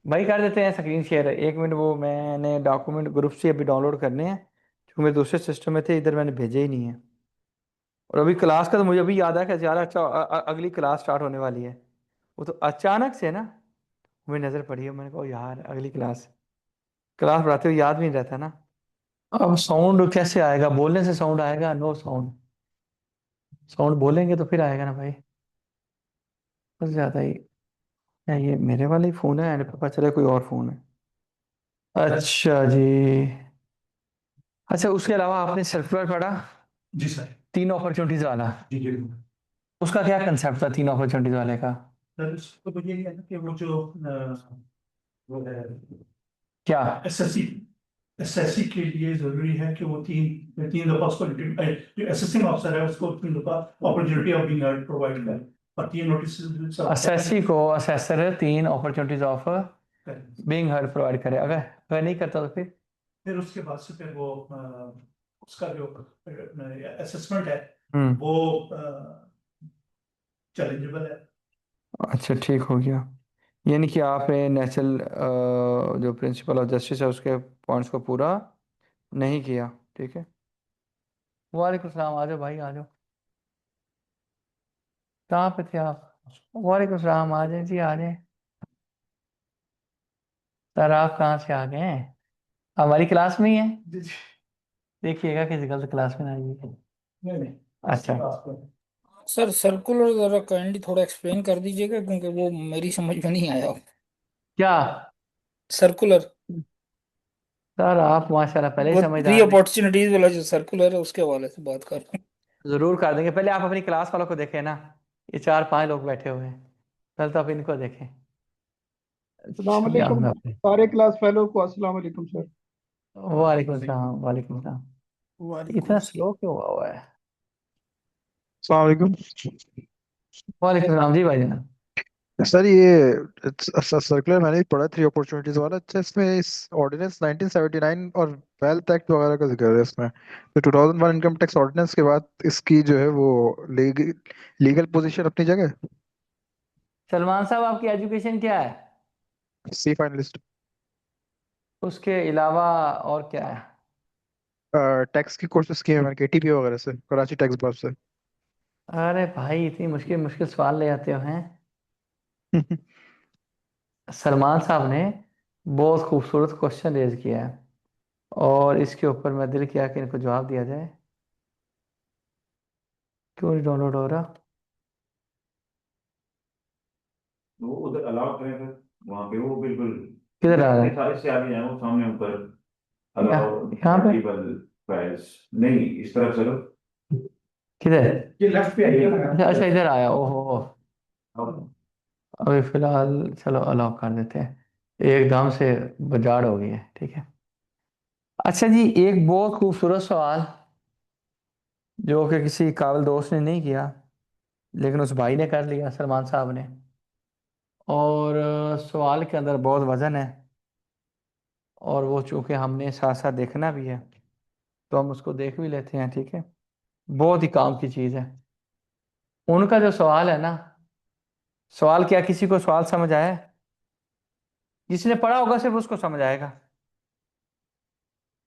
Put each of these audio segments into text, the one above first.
भाई कर देते हैं स्क्रीन शेयर, 1 मिनट। वो मैंने डॉक्यूमेंट ग्रुप से अभी डाउनलोड करने हैं, क्योंकि मेरे दूसरे सिस्टम में थे, इधर मैंने भेजे ही नहीं है। और अभी क्लास का तो मुझे अभी याद है कि यार अच्छा अगली क्लास स्टार्ट होने वाली है। वो तो अचानक से ना मुझे नज़र पड़ी है, मैंने कहा "ओ यार अगली क्लास"। क्लास पढ़ाते हुए याद भी नहीं रहता ना। अब साउंड कैसे आएगा? बोलने से साउंड आएगा? No sound. साउंड बोलेंगे तो फिर आएगा ना भाई। बस ज्यादा ही। क्या ये मेरे वाला ही फोन है, एंड पता चला कोई और फोन है। अच्छा जी। अच्छा, उसके अलावा आपने सर्कुलर पढ़ा? जी सर। तीन अपॉर्चुनिटीज वाला। जी जी। उसका क्या कंसेप्ट था तीन अपॉर्चुनिटीज वाले का? सर इसको तो यही है ना कि वो जो वो है क्या? एसएससी, एसएससी के लिए जरूरी है कि वो तीन तीन दफा उसको जो एसेसिंग ऑफिसर है उसको तीन दफा opportunity of being heard provide करे, और तीन नोटिस सब असेसी को असेसर तीन अपॉर्चुनिटीज ऑफ करें। बीइंग हर्ड प्रोवाइड करे, अगर अगर नहीं करता तो फिर? फिर उसके बाद से फिर वो उसका जो असेसमेंट है हम्म। वो चैलेंजेबल है। अच्छा ठीक हो गया। यानी कि आपने नेचुरल जो प्रिंसिपल ऑफ जस्टिस है उसके पॉइंट्स को पूरा नहीं किया। ठीक है। वालेकुम सलाम, आ जाओ भाई आ जाओ। कहाँ पे थे आप? वालेकुम सलाम, आ जाए जी आ जाए। सर आप कहाँ से आ गए हैं? हमारी क्लास में ही है? जी जी। देखिएगा किसी गलत क्लास में ना आइए। नहीं नहीं, इसकी अच्छा। बात पर सर सर्कुलर जरा काइंडली थोड़ा एक्सप्लेन कर दीजिएगा क्योंकि वो मेरी समझ में नहीं आया। क्या? सर्कुलर, सर आप माशाल्लाह पहले ही वो थ्री समझदार हैं। अपॉर्चुनिटीज वाला जो सर्कुलर है उसके हवाले से बात कर रहा हूँ। जरूर कर देंगे, पहले आप अपनी क्लास वालों को देखें ना। ये 4-5 लोग बैठे हुए हैं, पहले तो आप इनको देखें। अस्सलाम क्या वालेकुम मैं अपने सारे क्लास फेलो को अस्सलाम वालेकुम सर। वालेकुम सलाम, वालेकुम सलाम। वालेकुम इतना अस्सलाम। स्लो क्यों हुआ है? अस्सलाम वालेकुम। वालेकुम सलाम जी भाई जनाब। सर ये सर्कुलर मैंने भी पढ़ा, थ्री अपॉर्चुनिटीज वाला। अच्छा, इसमें इस ऑर्डिनेंस 1979 और वेल्थ एक्ट वगैरह का जिक्र है इसमें। तो 2001 इनकम टैक्स ऑर्डिनेंस के बाद इसकी जो है वो लीगल लीगल पोजीशन अपनी जगह। सलमान साहब आपकी एजुकेशन क्या है? सी फाइनलिस्ट। उसके अलावा और क्या है? टैक्स की कोर्सेज किए हैं मैंने केटीपी वगैरह से, कराची टैक्स बर से। अरे भाई इतनी मुश्किल मुश्किल सवाल ले आते हो हैं। सलमान साहब ने बहुत खूबसूरत क्वेश्चन रेज किया है, और इसके ऊपर मैं दिल किया कि इनको जवाब दिया जाए। क्यों नहीं डाउनलोड हो रहा? वो उधर अलाउ करें फिर, वहां पे वो बिल्कुल किधर आ रहा इतने है? सारे से आगे जाए वो सामने ऊपर यहाँ? अलाउ यहाँ पे? Multiple files. नहीं, इस तरफ चलो। किधर? ये लेफ्ट पे आइए ना। अच्छा अच्छा, इधर आया। ओहो। अब अभी फिलहाल चलो अलाउ कर देते हैं, एकदम से बजाड़ हो गई है। ठीक है। अच्छा जी, एक बहुत खूबसूरत सवाल जो कि किसी काबिल दोस्त ने नहीं किया, लेकिन उस भाई ने कर लिया, सलमान साहब ने। और सवाल के अंदर बहुत वजन है, और वो चूंकि हमने साथ साथ देखना भी है, तो हम उसको देख भी लेते हैं। ठीक है। बहुत ही काम की चीज़ है। उनका जो सवाल है ना, सवाल क्या, किसी को सवाल समझ आया है? जिसने पढ़ा होगा सिर्फ उसको समझ आएगा।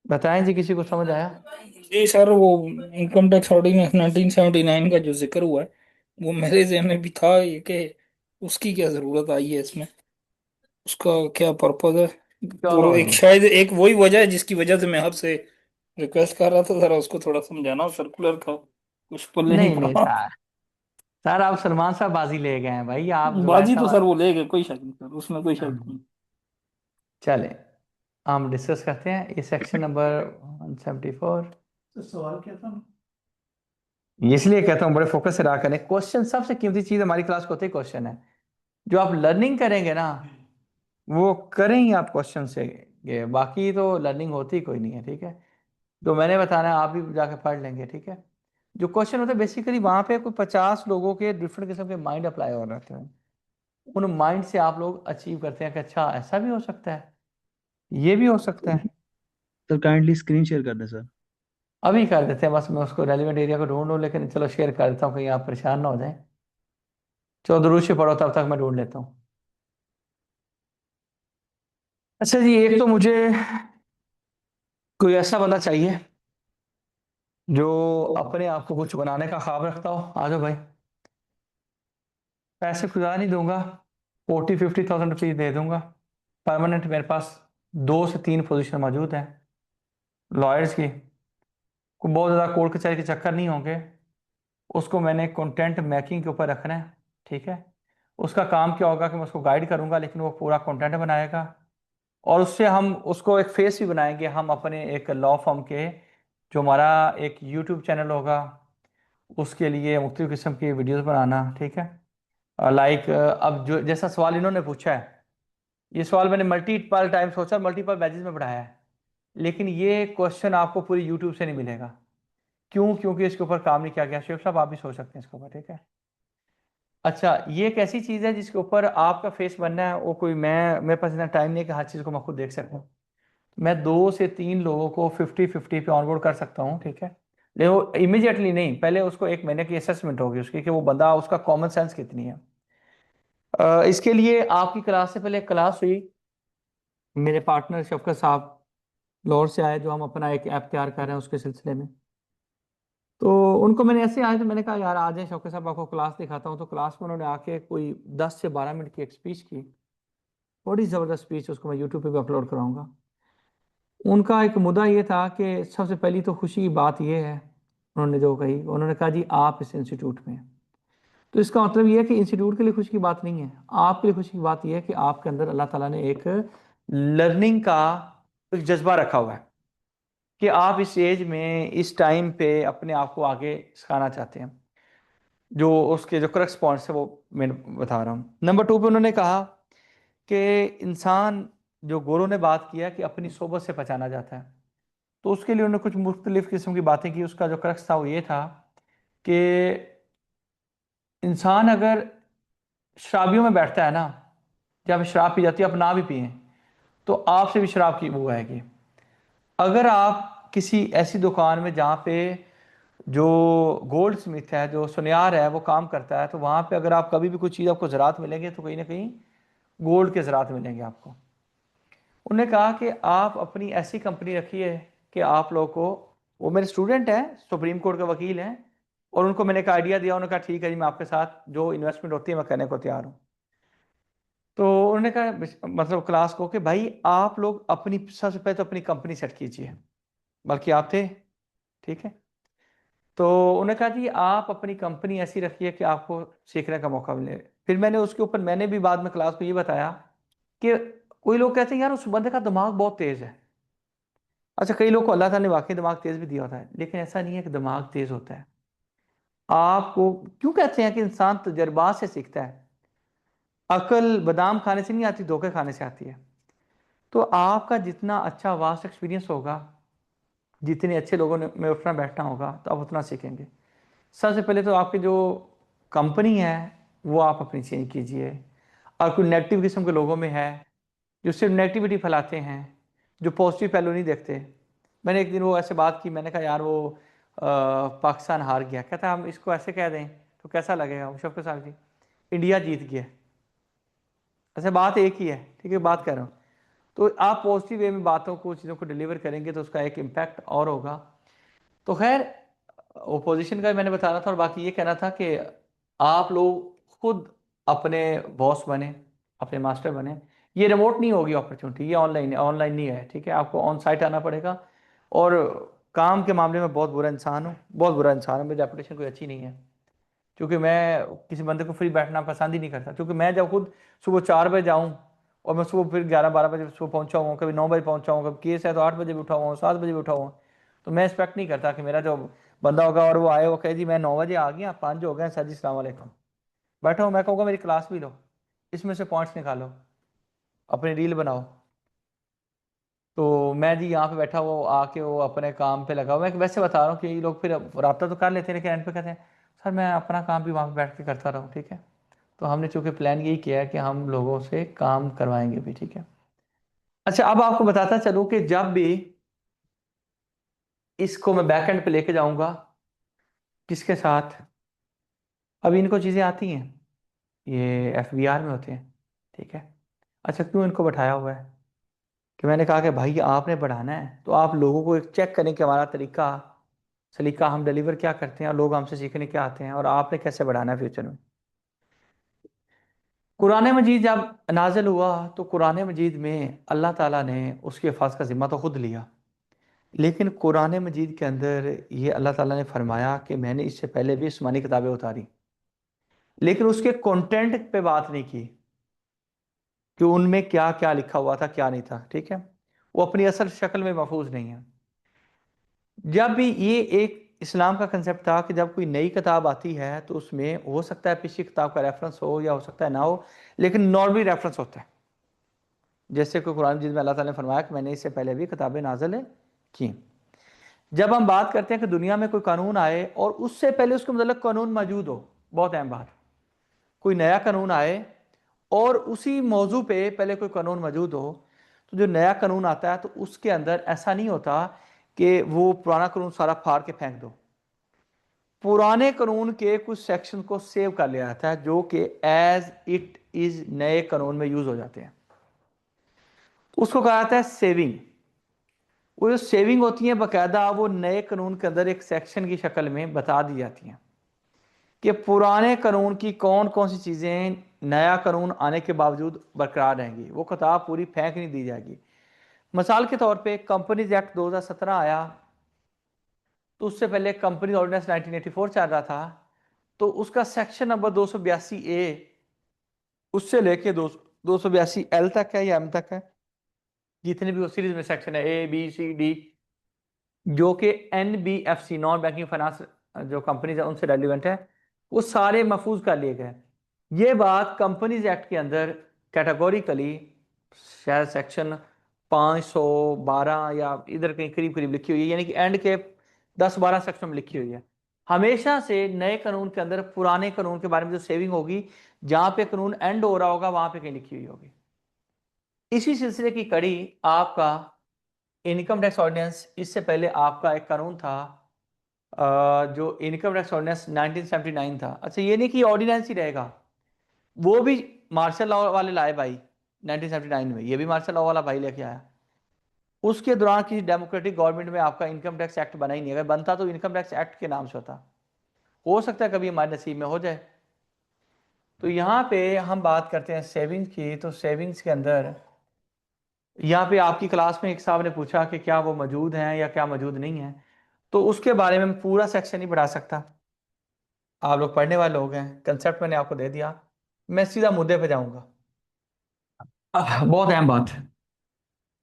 बताएं जी, किसी को समझ आया? जी सर, वो इनकम टैक्स ऑर्डिनेंस 1979 का जो जिक्र हुआ है वो मेरे जहन में भी था ये कि उसकी क्या जरूरत आई है इसमें, उसका क्या पर्पज है। चलो और एक जी। शायद एक वही वजह है जिसकी वजह से मैं आपसे रिक्वेस्ट कर रहा था, जरा उसको थोड़ा समझाना। सर्कुलर का कुछ पल्ले नहीं नहीं नहीं पड़ा। सर, सर आप सलमान साहब बाजी ले गए हैं भाई, आप जो बाजी ऐसा तो सर वो ले गए, कोई शक नहीं सर, उसमें कोई शक नहीं। चले हम डिस्कस करते हैं ये सेक्शन नंबर 174। तो सवाल क्या था? इसलिए कहता हूँ बड़े फोकस से रहा करें, क्वेश्चन सबसे कीमती चीज हमारी क्लास को होती है क्वेश्चन है। जो आप लर्निंग करेंगे ना, वो करें ही आप क्वेश्चन से। ये बाकी तो लर्निंग होती कोई नहीं है। ठीक है। जो मैंने बताना है आप भी जाके पढ़ लेंगे। ठीक है। जो क्वेश्चन होते हैं बेसिकली वहां पे कोई 50 लोगों के डिफरेंट किस्म के माइंड अप्लाई हो रहते हैं। उन माइंड से आप लोग अचीव करते हैं कि अच्छा ऐसा भी हो सकता है, ये भी हो सकता है। सर काइंडली स्क्रीन शेयर कर दें सर। अभी कर देते हैं, बस मैं उसको रेलिवेंट एरिया को ढूंढ लूँ, लेकिन चलो शेयर कर देता हूँ कहीं आप परेशान ना हो जाए। चलो दुरूद से पढ़ो, तब तक मैं ढूंढ लेता हूँ। अच्छा जी, एक तो मुझे कोई ऐसा बंदा चाहिए जो अपने आप को कुछ बनाने का ख्वाब रखता हो। आ जाओ भाई, पैसे खुदा नहीं दूंगा, 40-50,000 रुपीज दे दूंगा परमानेंट। मेरे पास 2 से 3 पोजीशन मौजूद हैं लॉयर्स की, कोई बहुत ज़्यादा कोर्ट कचहरी के चक्कर नहीं होंगे। उसको मैंने कंटेंट मेकिंग के ऊपर रखना है, ठीक है। उसका काम क्या होगा कि मैं उसको गाइड करूंगा, लेकिन वो पूरा कंटेंट बनाएगा। और उससे हम उसको एक फेस भी बनाएंगे हम अपने एक लॉ फर्म के। जो हमारा एक यूट्यूब चैनल होगा, उसके लिए मुख्तलिफ किस्म की वीडियोस बनाना, ठीक है। लाइक अब जो जैसा सवाल इन्होंने पूछा है, ये सवाल मैंने मल्टीपल टाइम सोचा, मल्टीपल बैचेस में पढ़ाया है, लेकिन ये क्वेश्चन आपको पूरी यूट्यूब से नहीं मिलेगा। क्यों? क्योंकि इसके ऊपर काम नहीं किया गया। शेख साहब, आप भी सोच सकते हैं इसके ऊपर, ठीक है। अच्छा, ये एक ऐसी चीज़ है जिसके ऊपर आपका फेस बनना है। वो कोई मैं मेरे पास इतना टाइम नहीं है कि हर चीज़ को मैं खुद देख सकूँ। मैं 2 से 3 लोगों को 50-50 पे ऑनबोर्ड कर सकता हूँ, ठीक है। लेकिन वो इमीडिएटली नहीं, पहले उसको 1 महीने की असेसमेंट होगी उसकी कि वो बंदा, उसका कॉमन सेंस कितनी है। इसके लिए आपकी क्लास से पहले एक क्लास हुई, मेरे पार्टनर शफकत साहब लाहौर से आए, जो हम अपना एक ऐप तैयार कर रहे हैं उसके सिलसिले में। तो उनको मैंने ऐसे आए तो मैंने कहा यार आ जाए शौकत साहब, आपको क्लास दिखाता हूँ। तो क्लास में उन्होंने आके कोई 10 से 12 मिनट की एक स्पीच की, बड़ी ज़बरदस्त स्पीच। उसको मैं यूट्यूब पे भी अपलोड कराऊंगा। उनका एक मुद्दा ये था कि सबसे पहली तो खुशी की बात ये है, उन्होंने जो कही, उन्होंने कहा जी आप इस इंस्टीट्यूट में हैं। तो इसका मतलब ये है कि इंस्टीट्यूट के लिए खुशी की बात नहीं है, आपके लिए खुशी की बात ये है कि आपके अंदर अल्लाह ताला ने एक लर्निंग का एक जज्बा रखा हुआ है कि आप इस एज में, इस टाइम पे अपने आप को आगे सिखाना चाहते हैं। जो उसके जो क्रक्स पॉइंट्स है वो मैं बता रहा हूँ। नंबर 2 पे उन्होंने कहा कि इंसान, जो गोरों ने बात किया कि अपनी सोबत से पहचाना जाता है, तो उसके लिए उन्होंने कुछ मुख्तलिफ किस्म की बातें की। उसका जो क्रक्स था वो ये था कि इंसान अगर शराबियों में बैठता है ना, जब शराब पी जाती है, आप ना भी पिए तो आपसे भी शराब की बू आएगी। अगर आप किसी ऐसी दुकान में जहाँ पे जो गोल्ड स्मिथ है, जो सुनियार है, वो काम करता है, तो वहाँ पे अगर आप कभी भी कोई चीज़ आपको ज़रात मिलेंगे तो कहीं ना कहीं गोल्ड के ज़रात मिलेंगे आपको। उन्होंने कहा कि आप अपनी ऐसी कंपनी रखिए कि आप लोगों को, वो मेरे स्टूडेंट हैं, सुप्रीम कोर्ट के वकील हैं, और उनको मैंने एक आइडिया दिया। उन्होंने कहा ठीक है जी, मैं आपके साथ जो इन्वेस्टमेंट होती है मैं करने को तैयार हूँ। तो उन्होंने कहा मतलब क्लास को कि भाई आप लोग अपनी, सबसे पहले तो अपनी कंपनी सेट कीजिए, बल्कि आप थे, ठीक है। तो उन्होंने कहा जी आप अपनी कंपनी ऐसी रखिए कि आपको सीखने का मौका मिले। फिर मैंने उसके ऊपर, मैंने भी बाद में क्लास को ये बताया कि कोई लोग कहते हैं यार उस बंदे का दिमाग बहुत तेज है। अच्छा, कई लोग को अल्लाह ताला ने वाकई दिमाग तेज भी दिया होता है, लेकिन ऐसा नहीं है कि दिमाग तेज होता है। आपको क्यों कहते हैं कि इंसान तजर्बात से सीखता है? अकल बादाम खाने से नहीं आती, धोखे खाने से आती है। तो आपका जितना अच्छा वास्ट एक्सपीरियंस होगा, जितने अच्छे लोगों ने में उठना बैठना होगा, तो आप उतना सीखेंगे। सबसे पहले तो आपकी जो कंपनी है वो आप अपनी चेंज कीजिए। और कोई नेगेटिव किस्म के लोगों में है जो सिर्फ नेगेटिविटी फैलाते हैं, जो पॉजिटिव पहलू नहीं देखते। मैंने एक दिन वो ऐसे बात की, मैंने कहा यार वो पाकिस्तान हार गया। कहता हम इसको ऐसे कह दें तो कैसा लगेगा? मुशफ़क़ साहब जी, इंडिया जीत गया। ऐसे बात एक ही है, ठीक है, बात कर रहा हूँ। तो आप पॉजिटिव वे में बातों को, चीज़ों को डिलीवर करेंगे तो उसका एक इम्पैक्ट और होगा। तो खैर, ओपोजिशन का मैंने बता रहा था, और बाकी ये कहना था कि आप लोग खुद अपने बॉस बने, अपने मास्टर बने। ये रिमोट नहीं होगी अपॉर्चुनिटी, ये ऑनलाइन है, ऑनलाइन नहीं है, ठीक है। आपको ऑन साइट आना पड़ेगा। और काम के मामले में बहुत बुरा इंसान हूँ, बहुत बुरा इंसान हूँ, मेरी रेपुटेशन कोई अच्छी नहीं है। क्योंकि मैं किसी बंदे को फ्री बैठना पसंद ही नहीं करता। क्योंकि मैं जब खुद सुबह 4 बजे जाऊँ और मैं सुबह फिर 11-12 बजे सुबह पहुँचा हूँ, कभी 9 बजे पहुँचा हूँ, कभी केस है तो 8 बजे भी उठा हुआ हूँ, 7 बजे भी उठा हुआ हूँ, तो मैं एक्सपेक्ट नहीं करता कि मेरा जो बंदा होगा और वो आए, वो कहे जी मैं 9 बजे आ गया, 5 हो गए सर जी सलाम वालेकुम, बैठा हूँ। मैं कहूँगा मेरी क्लास भी लो, इसमें से पॉइंट्स निकालो, अपनी रील बनाओ। तो मैं जी यहाँ पे बैठा, वो आके वो अपने काम पे लगा हुआ। मैं वैसे बता रहा हूँ कि ये लोग फिर रब्ता तो कर लेते हैं, लेकिन एंड पे कहते हैं सर मैं अपना काम भी वहाँ पे बैठ के करता रहूँ, ठीक है। तो हमने चूंकि प्लान यही किया है कि हम लोगों से काम करवाएंगे भी, ठीक है। अच्छा, अब आपको बताता चलूँ कि जब भी इसको मैं बैक एंड पे लेके जाऊंगा, किसके साथ, अभी इनको चीज़ें आती हैं, ये FBR में होते हैं, ठीक है। अच्छा, क्यों इनको बैठाया हुआ है? कि मैंने कहा कि भाई आपने बढ़ाना है तो आप लोगों को एक चेक करें कि हमारा तरीका सलीका हम डिलीवर क्या करते हैं और लोग हमसे सीखने क्या आते हैं और आपने कैसे बढ़ाना है फ्यूचर में। कुरान मजीद जब नाजिल हुआ तो कुरान मजीद में अल्लाह ताला ने उसके हिफाज का ज़िम्मा तो खुद लिया, लेकिन कुरान मजीद के अंदर ये अल्लाह ताला ने फरमाया कि मैंने इससे पहले भी आसमानी किताबें उतारी, लेकिन उसके कंटेंट पे बात नहीं की कि उनमें क्या क्या लिखा हुआ था क्या नहीं था। ठीक है, वो अपनी असल शक्ल में महफूज नहीं है। जब भी ये एक इस्लाम का कंसेप्ट था कि जब कोई नई किताब आती है तो उसमें हो सकता है पिछली किताब का रेफरेंस हो या हो सकता है ना हो, लेकिन नॉर्मली रेफरेंस होता है। जैसे कि कुरान मजीद में अल्लाह ताला ने फरमाया कि मैंने इससे पहले भी किताबें नाज़िल की। जब हम बात करते हैं कि दुनिया में कोई कानून आए और उससे पहले उसके मतलब कानून मौजूद हो, बहुत अहम बात, कोई नया कानून आए और उसी मौजू पे पहले कोई कानून मौजूद हो, तो जो नया कानून आता है तो उसके अंदर ऐसा नहीं होता कि वो पुराना कानून सारा फाड़ के फेंक दो। पुराने कानून के कुछ सेक्शन को सेव कर लिया जाता है जो कि एज इट इज नए कानून में यूज हो जाते हैं। उसको कहा जाता है सेविंग। वो जो सेविंग होती है बाकायदा वो नए कानून के अंदर एक सेक्शन की शक्ल में बता दी जाती हैं कि पुराने कानून की कौन कौन सी चीज़ें नया कानून आने के बावजूद बरकरार रहेंगी, वो किताब पूरी फेंक नहीं दी जाएगी। मिसाल के तौर पे कंपनीज एक्ट 2017 आया तो उससे पहले कंपनी ऑर्डिनेंस 1984 चल रहा था, तो उसका सेक्शन नंबर 282A उससे लेके 282L तक है या M तक है, जितने भी वो सीरीज में सेक्शन है A B C D, जो कि NBFC नॉन बैंकिंग फाइनेंस जो कंपनीज है उनसे रेलिवेंट है, वो सारे महफूज कर लिए गए। ये बात कंपनीज एक्ट के अंदर कैटेगोरिकली शायद सेक्शन 512 या इधर कहीं करीब करीब लिखी हुई है, यानी कि एंड के 10-12 सेक्शन में लिखी हुई है। हमेशा से नए कानून के अंदर पुराने कानून के बारे में जो सेविंग होगी, जहां पे कानून एंड हो रहा होगा वहां पे कहीं लिखी हुई होगी। इसी सिलसिले की कड़ी आपका इनकम टैक्स ऑर्डिनेंस, इससे पहले आपका एक कानून था जो इनकम टैक्स ऑर्डिनेंस 1979 था। अच्छा, ये नहीं कि ऑर्डिनेंस ही रहेगा, वो भी मार्शल लॉ वाले लाए भाई 1979 में, ये भी मार्शल लॉ वाला भाई लेके आया। उसके दौरान किसी डेमोक्रेटिक गवर्नमेंट में आपका इनकम टैक्स एक्ट बना ही नहीं, अगर बनता तो इनकम टैक्स एक्ट के नाम से होता। हो सकता है कभी हमारे नसीब में हो जाए। तो यहाँ पे हम बात करते हैं सेविंग्स की, तो सेविंग्स के अंदर यहाँ पे आपकी क्लास में एक साहब ने पूछा कि क्या वो मौजूद हैं या क्या मौजूद नहीं है, तो उसके बारे में मैं पूरा सेक्शन नहीं पढ़ा सकता, आप लोग पढ़ने वाले लोग हैं, कंसेप्ट मैंने आपको दे दिया, मैं सीधा मुद्दे पे जाऊंगा। बहुत अहम बात है,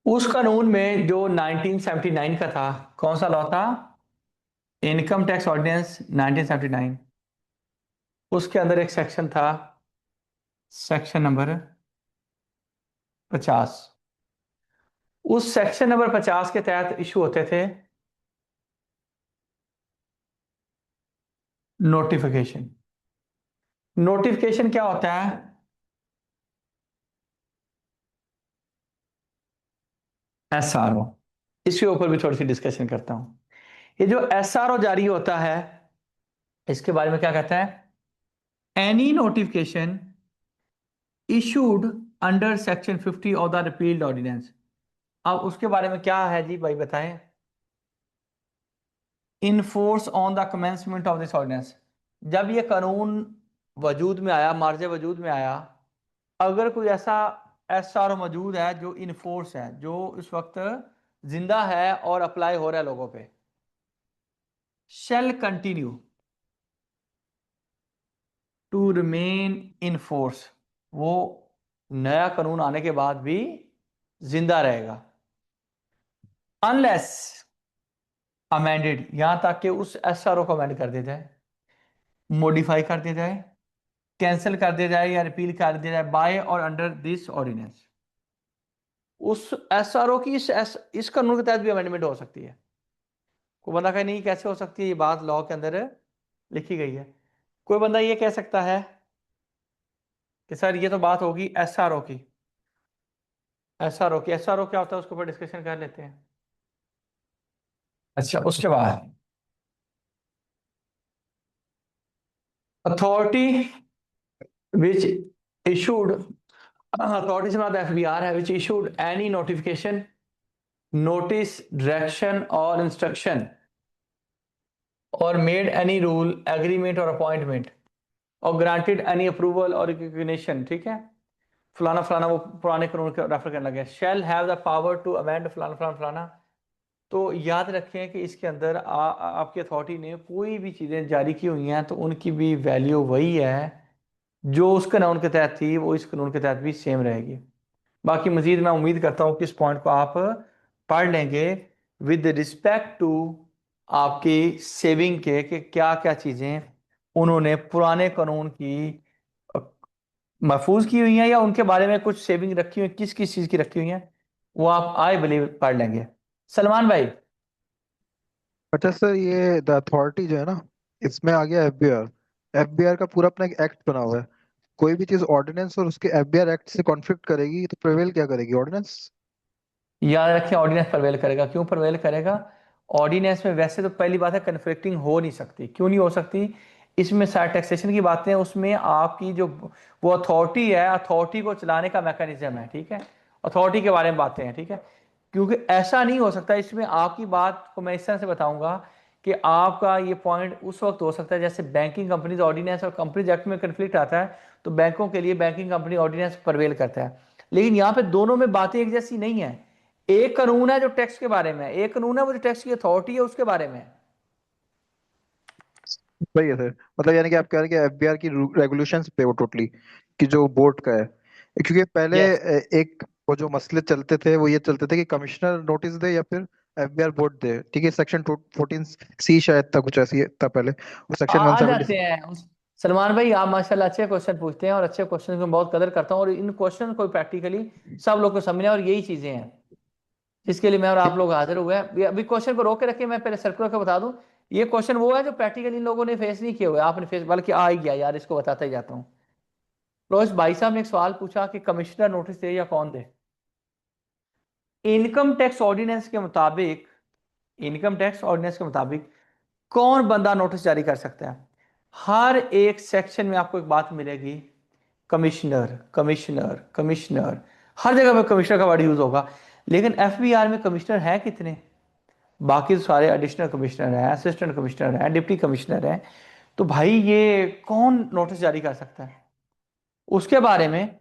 उस कानून में जो 1979 का था, कौन सा लॉ था, इनकम टैक्स ऑर्डिनेंस 1979, उसके अंदर एक सेक्शन था, सेक्शन नंबर 50। उस सेक्शन नंबर 50 के तहत इशू होते थे नोटिफिकेशन। नोटिफिकेशन क्या होता है, SRO। इसके ऊपर भी थोड़ी सी डिस्कशन करता हूं। ये जो SRO जारी होता है इसके बारे में क्या कहता है, any notification issued under section 50 of the repealed ordinance. अब उसके बारे में क्या है जी भाई बताएं, in force on the commencement of this ordinance. जब ये कानून वजूद में आया, मार्ज वजूद में आया, अगर कोई ऐसा SRO मौजूद है जो इन फोर्स है, जो इस वक्त जिंदा है और अप्लाई हो रहा है लोगों पे, shall continue to remain in force, वो नया कानून आने के बाद भी जिंदा रहेगा, अनलेस अमेंडेड, यहां तक कि उस SRO को अमेंड कर दिया जाए, मॉडिफाई कर दिया जाए, कैंसिल कर दिया जाए या रिपील कर दिया जाए बाय और अंडर दिस ऑर्डिनेंस। उस SRO की इस कानून के तहत भी अमेंडमेंट हो सकती है। कोई बंदा कहे नहीं कैसे हो सकती है, ये बात लॉ के अंदर लिखी गई है। कोई बंदा ये कह सकता है कि सर ये तो बात होगी SRO की, SRO क्या होता है उसके ऊपर डिस्कशन कर लेते हैं। अच्छा, उसके बाद अथॉरिटी विच इशूड अथॉरिटी से मुराद एफबीआर है, which issued any notification, notice, direction और इंस्ट्रक्शन और मेड एनी रूल, एग्रीमेंट और अपॉइंटमेंट और ग्रांटेड एनी अप्रूवल और रिकॉग्निशन, ठीक है, फलाना फलाना, वो पुराने कानून का रेफर करने लगे, shall have the power to amend फलाना फलाना फलाना। तो याद रखें कि इसके अंदर आपकी अथॉरिटी ने कोई भी चीज़ें जारी की हुई हैं तो उनकी भी वैल्यू वही है जो उस कानून के तहत थी, वो इस कानून के तहत भी सेम रहेगी। बाकी मजीद मैं उम्मीद करता हूँ कि इस पॉइंट को आप पढ़ लेंगे विद रिस्पेक्ट टू आपकी सेविंग के, कि क्या क्या चीज़ें उन्होंने पुराने कानून की अ, महफूज की हुई हैं या उनके बारे में कुछ सेविंग रखी हुई, किस किस चीज़ की रखी हुई हैं, वो आप आई बिलीव पढ़ लेंगे। सलमान भाई। अच्छा सर, ये द अथॉरिटी जो है ना, इसमें आ गया एफबीआर। एफबीआर का पूरा अपना एक एक्ट बना हुआ है। कोई भी चीज ऑर्डिनेंस और उसके एफबीआर एक्ट से कॉन्फ्लिक्ट करेगी तो प्रिवेल क्या करेगी? ऑर्डिनेंस। याद रखें ऑर्डिनेंस प्रवेल करेगा। क्यों प्रवेल करेगा? ऑर्डिनेंस में वैसे तो पहली बात है कन्फ्लिक्टिंग हो नहीं सकती। क्यों नहीं हो सकती? इसमें सारे टैक्सेशन की बातें हैं, उसमें आपकी जो वो अथॉरिटी है, अथॉरिटी को चलाने का मैकेनिज्म है, ठीक है, अथॉरिटी के बारे में बातें हैं, ठीक है। क्योंकि ऐसा नहीं हो सकता, इसमें आपकी बात को मैं इस तरह से बताऊंगा कि आपका ये पॉइंट उस वक्त हो सकता है जैसे बैंकिंग कंपनीज ऑर्डिनेंस और कंपनीज एक्ट में कन्फ्लिक्ट आता है तो बैंकों के लिए बैंकिंग कंपनी ऑर्डिनेंस प्रवेल करता है। लेकिन यहाँ पे दोनों में बातें एक जैसी नहीं है। एक कानून है जो टैक्स के बारे में है, एक कानून है वो जो टैक्स की अथॉरिटी है उसके बारे में है। सही है सर। मतलब यानी कि आप कह रहे हैं कि एफबीआर की रेगुलेशंस पे वो टोटली कि जो बोर्ड का है। क्योंकि पहले यस। एक वो जो मसले चलते थे वो ये चलते थे कि कमिश्नर नोटिस दे या फिर एफबीआर बोर्ड दे। ठीक है, सेक्शन 14C शायद था, कुछ ऐसी था पहले, वो सेक्शन आ 170। जाते हैं सलमान भाई, आप माशाल्लाह अच्छे क्वेश्चन पूछते हैं और अच्छे क्वेश्चन की मैं बहुत कदर करता हूँ और इन क्वेश्चन को प्रैक्टिकली सब लोग को समझना है और यही चीजें हैं जिसके लिए मैं और आप लोग हाजिर हुए हैं। अभी क्वेश्चन को रोक के रखिए, मैं पहले सर्कुलर को बता दूं। ये क्वेश्चन वो है जो प्रैक्टिकली इन लोगों ने फेस नहीं किए हुए, आपने फेस, बल्कि आ ही गया यार, इसको बताता ही जाता हूँ। रोहित भाई साहब ने एक सवाल पूछा कि कमिश्नर नोटिस दे या कौन दे। इनकम टैक्स ऑर्डिनेंस के मुताबिक, इनकम टैक्स ऑर्डिनेंस के मुताबिक कौन बंदा नोटिस जारी कर सकता है? हर एक सेक्शन में आपको एक बात मिलेगी, कमिश्नर कमिश्नर कमिश्नर, हर जगह पे कमिश्नर का वर्ड यूज होगा। लेकिन एफबीआर में कमिश्नर है कितने? बाकी तो सारे एडिशनल कमिश्नर हैं, असिस्टेंट कमिश्नर हैं, डिप्टी कमिश्नर हैं। तो भाई ये कौन नोटिस जारी कर सकता है उसके बारे में?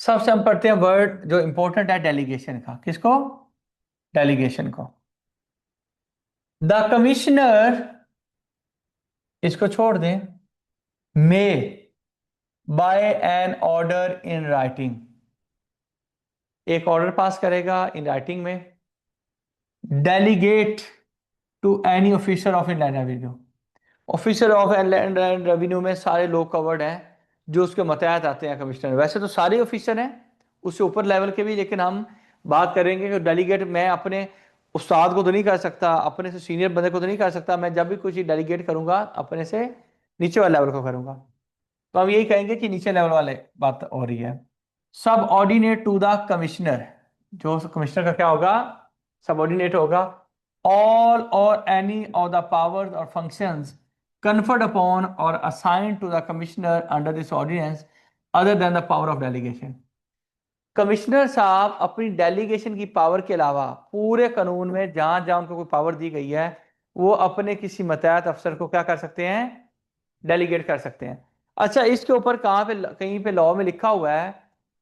सबसे हम पढ़ते हैं वर्ड जो इंपॉर्टेंट है डेलीगेशन का। किसको? डेलीगेशन को। द कमिश्नर, इसको छोड़ दें, may by an order in writing, एक ऑर्डर पास करेगा इन राइटिंग में, delegate to any officer of inland revenue. Officer of inland revenue में सारे लोग कवर्ड हैं जो उसके मतहत आते हैं कमिश्नर। वैसे तो सारे ऑफिसर हैं, उससे ऊपर लेवल के भी, लेकिन हम बात करेंगे कि डेलीगेट मैं अपने उस्ताद को तो नहीं कर सकता, अपने से सीनियर बंदे को तो नहीं कर सकता, मैं जब भी कुछ डेलीगेट करूंगा अपने से नीचे वाले लेवल को करूंगा। तो हम यही कहेंगे कि नीचे लेवल वाले बात हो रही है। सब ऑर्डिनेट टू द कमिश्नर, जो कमिश्नर का क्या होगा? सब ऑर्डिनेट होगा। ऑल और एनी ऑफ द पावर्स और functions conferred upon or assigned to the commissioner under this ordinance other than the power of delegation। Commissioner साहब अपनी डेलीगेशन की पावर के अलावा पूरे कानून में जहां जहां उनको कोई पावर दी गई है वो अपने किसी मतहत अफसर को क्या कर सकते हैं? डेलीगेट कर सकते हैं। अच्छा, इसके ऊपर कहाँ पे, कहीं पे लॉ में लिखा हुआ है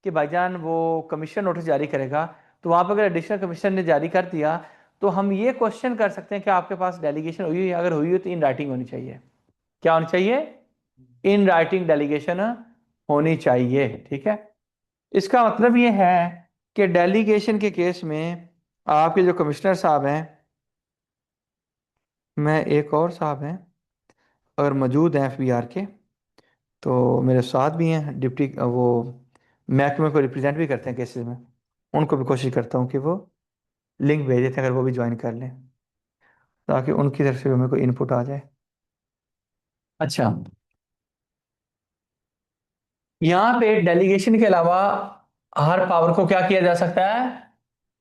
कि भाईजान वो कमीशन नोटिस जारी करेगा, तो वहां पर अगर एडिशनल कमीशन ने जारी कर दिया तो हम ये क्वेश्चन कर सकते हैं कि आपके पास डेलीगेशन हुई है, अगर हुई हो तो इन राइटिंग होनी चाहिए। क्या होनी चाहिए? इन राइटिंग डेलीगेशन होनी चाहिए, ठीक है। इसका मतलब ये है कि डेलीगेशन के केस में आपके जो कमिश्नर साहब हैं, मैं एक और साहब हैं अगर मौजूद हैं एफबीआर के, तो मेरे साथ भी हैं डिप्टी, वो महकमे को रिप्रेजेंट भी करते हैं केसेस में, उनको भी कोशिश करता हूँ कि वो लिंक भेज देते हैं अगर वो भी ज्वाइन कर लें, ताकि उनकी तरफ से भी हमें कोई इनपुट आ जाए। अच्छा, यहाँ पे डेलीगेशन के अलावा हर पावर को क्या किया जा सकता है?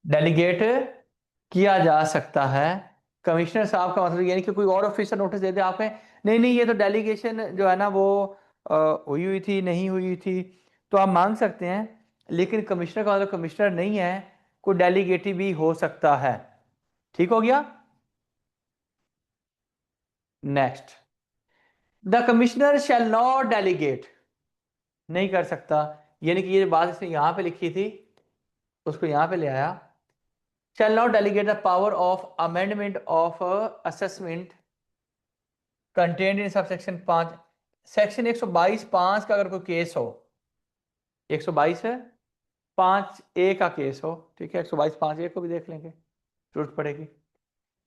डेलीगेट किया जा सकता है। कमिश्नर साहब का मतलब यानी कि कोई और ऑफिसर नोटिस दे दे आप, नहीं नहीं ये तो डेलीगेशन जो है ना वो हुई हुई थी, नहीं हुई हुई थी, तो आप मांग सकते हैं। लेकिन कमिश्नर का मतलब कमिश्नर नहीं है, कोई डेलीगेट भी हो सकता है। ठीक हो गया। Next, the commissioner shall not delegate, नहीं कर सकता। यानी कि ये बात इसने यहां पे लिखी थी, उसको यहां पे ले आया। Shall not delegate the power of amendment of assessment contained in subsection 5, section 122(5) का अगर कोई केस हो, 122(5)(a) का केस हो, ठीक है, 122(5)(a) को भी देख लेंगे, जरूरत पड़ेगी।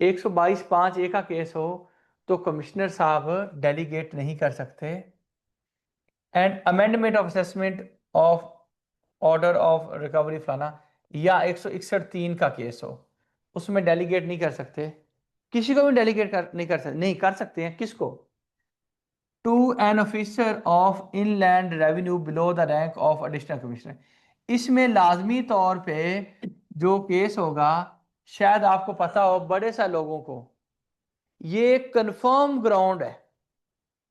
122(5)(a) का केस हो तो कमिश्नर साहब डेलीगेट नहीं कर सकते। And amendment of assessment of order of recovery फलाना, या 161(3) का केस हो, उसमें डेलीगेट नहीं कर सकते। किसी को भी डेलीगेट नहीं कर सकते, नहीं कर सकते हैं किसको? To an officer of inland revenue below the rank of additional commissioner. इसमें लाजमी तौर पे जो केस होगा, शायद आपको पता हो, बड़े सा लोगों को ये कंफर्म ग्राउंड है।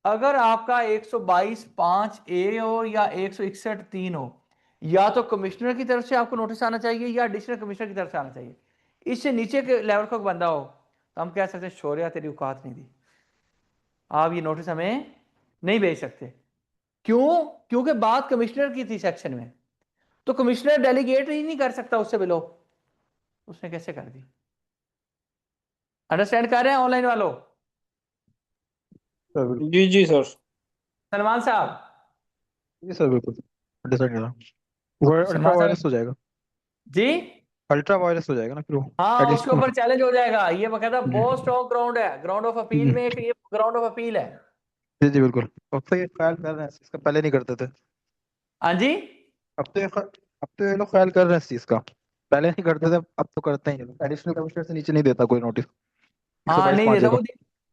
अगर आपका 122(5)(a) हो या 161(3) हो, या तो कमिश्नर की तरफ से आपको नोटिस आना चाहिए या एडिशनल कमिश्नर की तरफ से आना चाहिए। इससे नीचे के लेवल का बंदा हो तो हम कह सकते हैं शौर्या तेरी औकात नहीं दी, आप ये नोटिस हमें नहीं भेज सकते। क्यों? क्योंकि बात कमिश्नर की थी सेक्शन में, तो कमिश्नर डेलीगेट ही नहीं कर सकता उससे बिलो, उसने कैसे कर दी? अंडरस्टैंड कर रहे हैं ऑनलाइन वालों? सर बिल्कुल। जी सर। सलमान साहब, जी सर बिल्कुल, डिसाइड करा। वो अल्ट्रा सलमान वायरस हो साहब जाएगा, जी, अल्ट्रा वायरस हो जाएगा ना फिर वो हाँ उसके एडिशनल। ऊपर चैलेंज हो जाएगा। ये बकायदा जी बहुत स्ट्रॉन्ग ग्राउंड है, ग्राउंड ऑफ अपील जी में एक ये ग्राउंड ऑफ अपील है। जी जी बिल्कुल। अब तो ये ख्याल कर रहे हैं, इसका पहले नहीं करते थे। हाँ जी, अब तो ये लोग ख्याल कर रहे हैं इस चीज का, पहले नहीं करते थे, अब तो करते हैं। एडिशनल कमिश्नर से नीचे नहीं देता कोई नोटिस, एक सौ हाँ बाईस नहीं पाँच देता का। वो,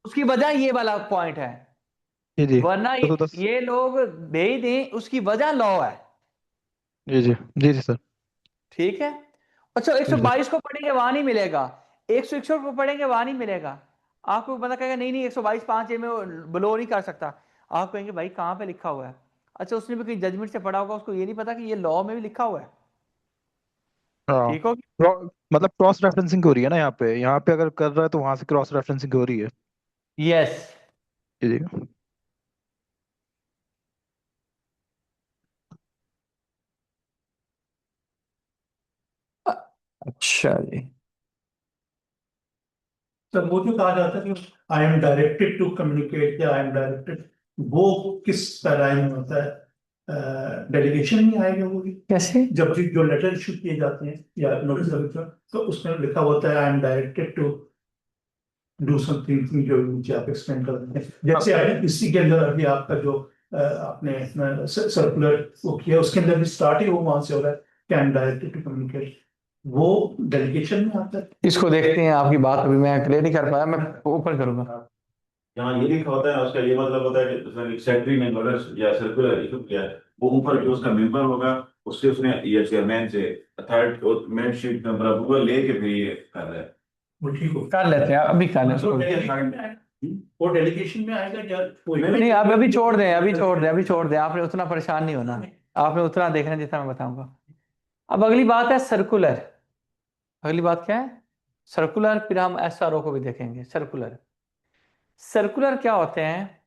उसकी वजह ये वाला पॉइंट है, जी जी वरना 210। ये लोग भेज दें, उसकी वजह लॉ है। जी जी जी जी सर। ठीक है। अच्छा, जी सर। 122 को पढ़ेंगे वहां नहीं मिलेगा, 161 को पढ़ेंगे वहां नहीं मिलेगा। आपको बंदा कहेगा नहीं नहीं 122(5)(a) में ब्लो नहीं कर सकता, आप कहेंगे भाई कहाँ पे लिखा हुआ है? अच्छा, उसने भी कोई जजमेंट से पढ़ा होगा, उसको ये नहीं पता कि ये लॉ में भी लिखा हुआ है। हाँ, ठीक हो गया? मतलब क्रॉस रेफरेंसिंग हो रही है ना यहाँ पे अगर कर रहा है तो वहां से क्रॉस रेफरेंसिंग हो रही है। यस। जी जी। अच्छा जी, सर वो जो कहा जाता है कि I am directed to communicate या आई एम डायरेक्टेड, वो किस पैराए में होता है? डेलीगेशन में आएगा वो भी, कैसे? जब भी जो लेटर इशू किए जाते हैं या नोटिस, तो उसमें लिखा होता है I am directed to do something, जो नीचे आप एक्सप्लेन कर रहे हैं। जैसे इसी के अंदर अभी आपका जो आपने सर्कुलर वो किया, उसके अंदर भी स्टार्टिंग वो वहां से हो रहा है कि I am directed to communicate, वो डेलीगेशन में आता है। इसको देखते हैं, आपकी बात अभी मैं क्लियर नहीं कर पाया, मैं ऊपर करूंगा। यहाँ ये लिखा होता है, उसका ये मतलब होता है कि सेक्रेटरी ने नोटिस या सर्कुलर इशू किया है, वो ऊपर जो उसका मेंबर होगा उससे उसने ये चेयरमैन से third main sheet number approval लेके फिर ये कर रहा है। वो ठीक हो, कर लेते हैं, अभी कर लेते वो हैं। डेलीगेशन में आएगा, वो डेलीगेशन में आएगा या कोई नहीं, आप अभी छोड़ दें, अभी छोड़ दें, अभी छोड़ दें, आपने उतना परेशान नहीं होना, आपने उतना देखना जितना मैं बताऊंगा। अब अगली बात है सर्कुलर। अगली बात क्या है? सर्कुलर। फिर हम एसआरओ को भी देखेंगे। सर्कुलर, सर्कुलर क्या होते हैं,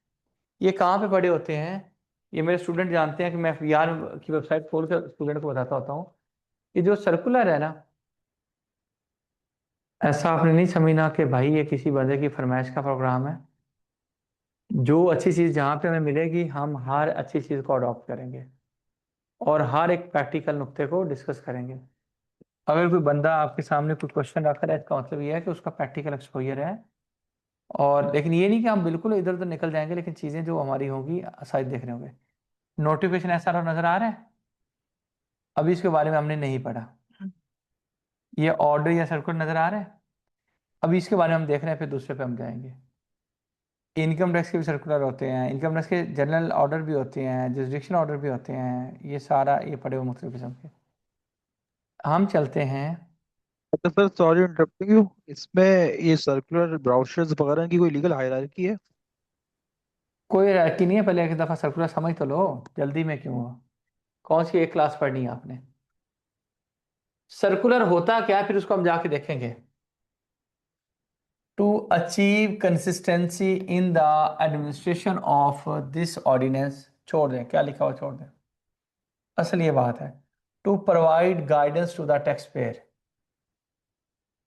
ये कहाँ पे पड़े होते हैं? ये मेरे स्टूडेंट जानते हैं कि मैं यार की वेबसाइट खोल कर स्टूडेंट को बताता होता हूँ। ये जो सर्कुलर है ना, ऐसा आपने नहीं समझना कि भाई ये किसी बंदे की फरमाइश का प्रोग्राम है। जो अच्छी चीज़ जहाँ पे हमें मिलेगी हम हर अच्छी चीज़ को अडॉप्ट करेंगे और हर एक प्रैक्टिकल नुक्ते को डिस्कस करेंगे। अगर कोई बंदा आपके सामने कोई क्वेश्चन रख रहा है, इसका मतलब ये है कि उसका प्रैक्टिकल एक्सपोजर है। और लेकिन ये नहीं कि हम बिल्कुल इधर उधर निकल जाएंगे, लेकिन चीज़ें जो हमारी होंगी साइड देख रहे होंगे। नोटिफिकेशन ऐसा नजर आ रहा है, अभी इसके बारे में हमने नहीं पढ़ा। ये ऑर्डर या सर्कुलर नजर आ रहा है, अभी इसके बारे में हम देख रहे हैं, फिर दूसरे पे हम जाएंगे। इनकम टैक्स के भी सर्कुलर होते हैं, इनकम टैक्स के जनरल ऑर्डर भी होते हैं, जुरिस्डिक्शन ऑर्डर भी होते हैं, ये सारा ये पड़े हुए मुख्तलिफ किस्म के। हम चलते हैं। अच्छा सर, सॉरी इंटरप्टिंग यू, इसमें ये सर्कुलर ब्राउचर्स वगैरह की कोई लीगल हायरार्की है? कोई रायकी नहीं है, पहले एक दफा सर्कुलर समझ तो लो, जल्दी में क्यों हो? कौन सी एक क्लास पढ़नी है आपने? सर्कुलर होता क्या है, फिर उसको हम जाके देखेंगे। To achieve consistency in the administration of this ordinance, छोड़ दें क्या लिखा हुआ, छोड़ दें, असल ये बात है। To provide guidance to the tax payer.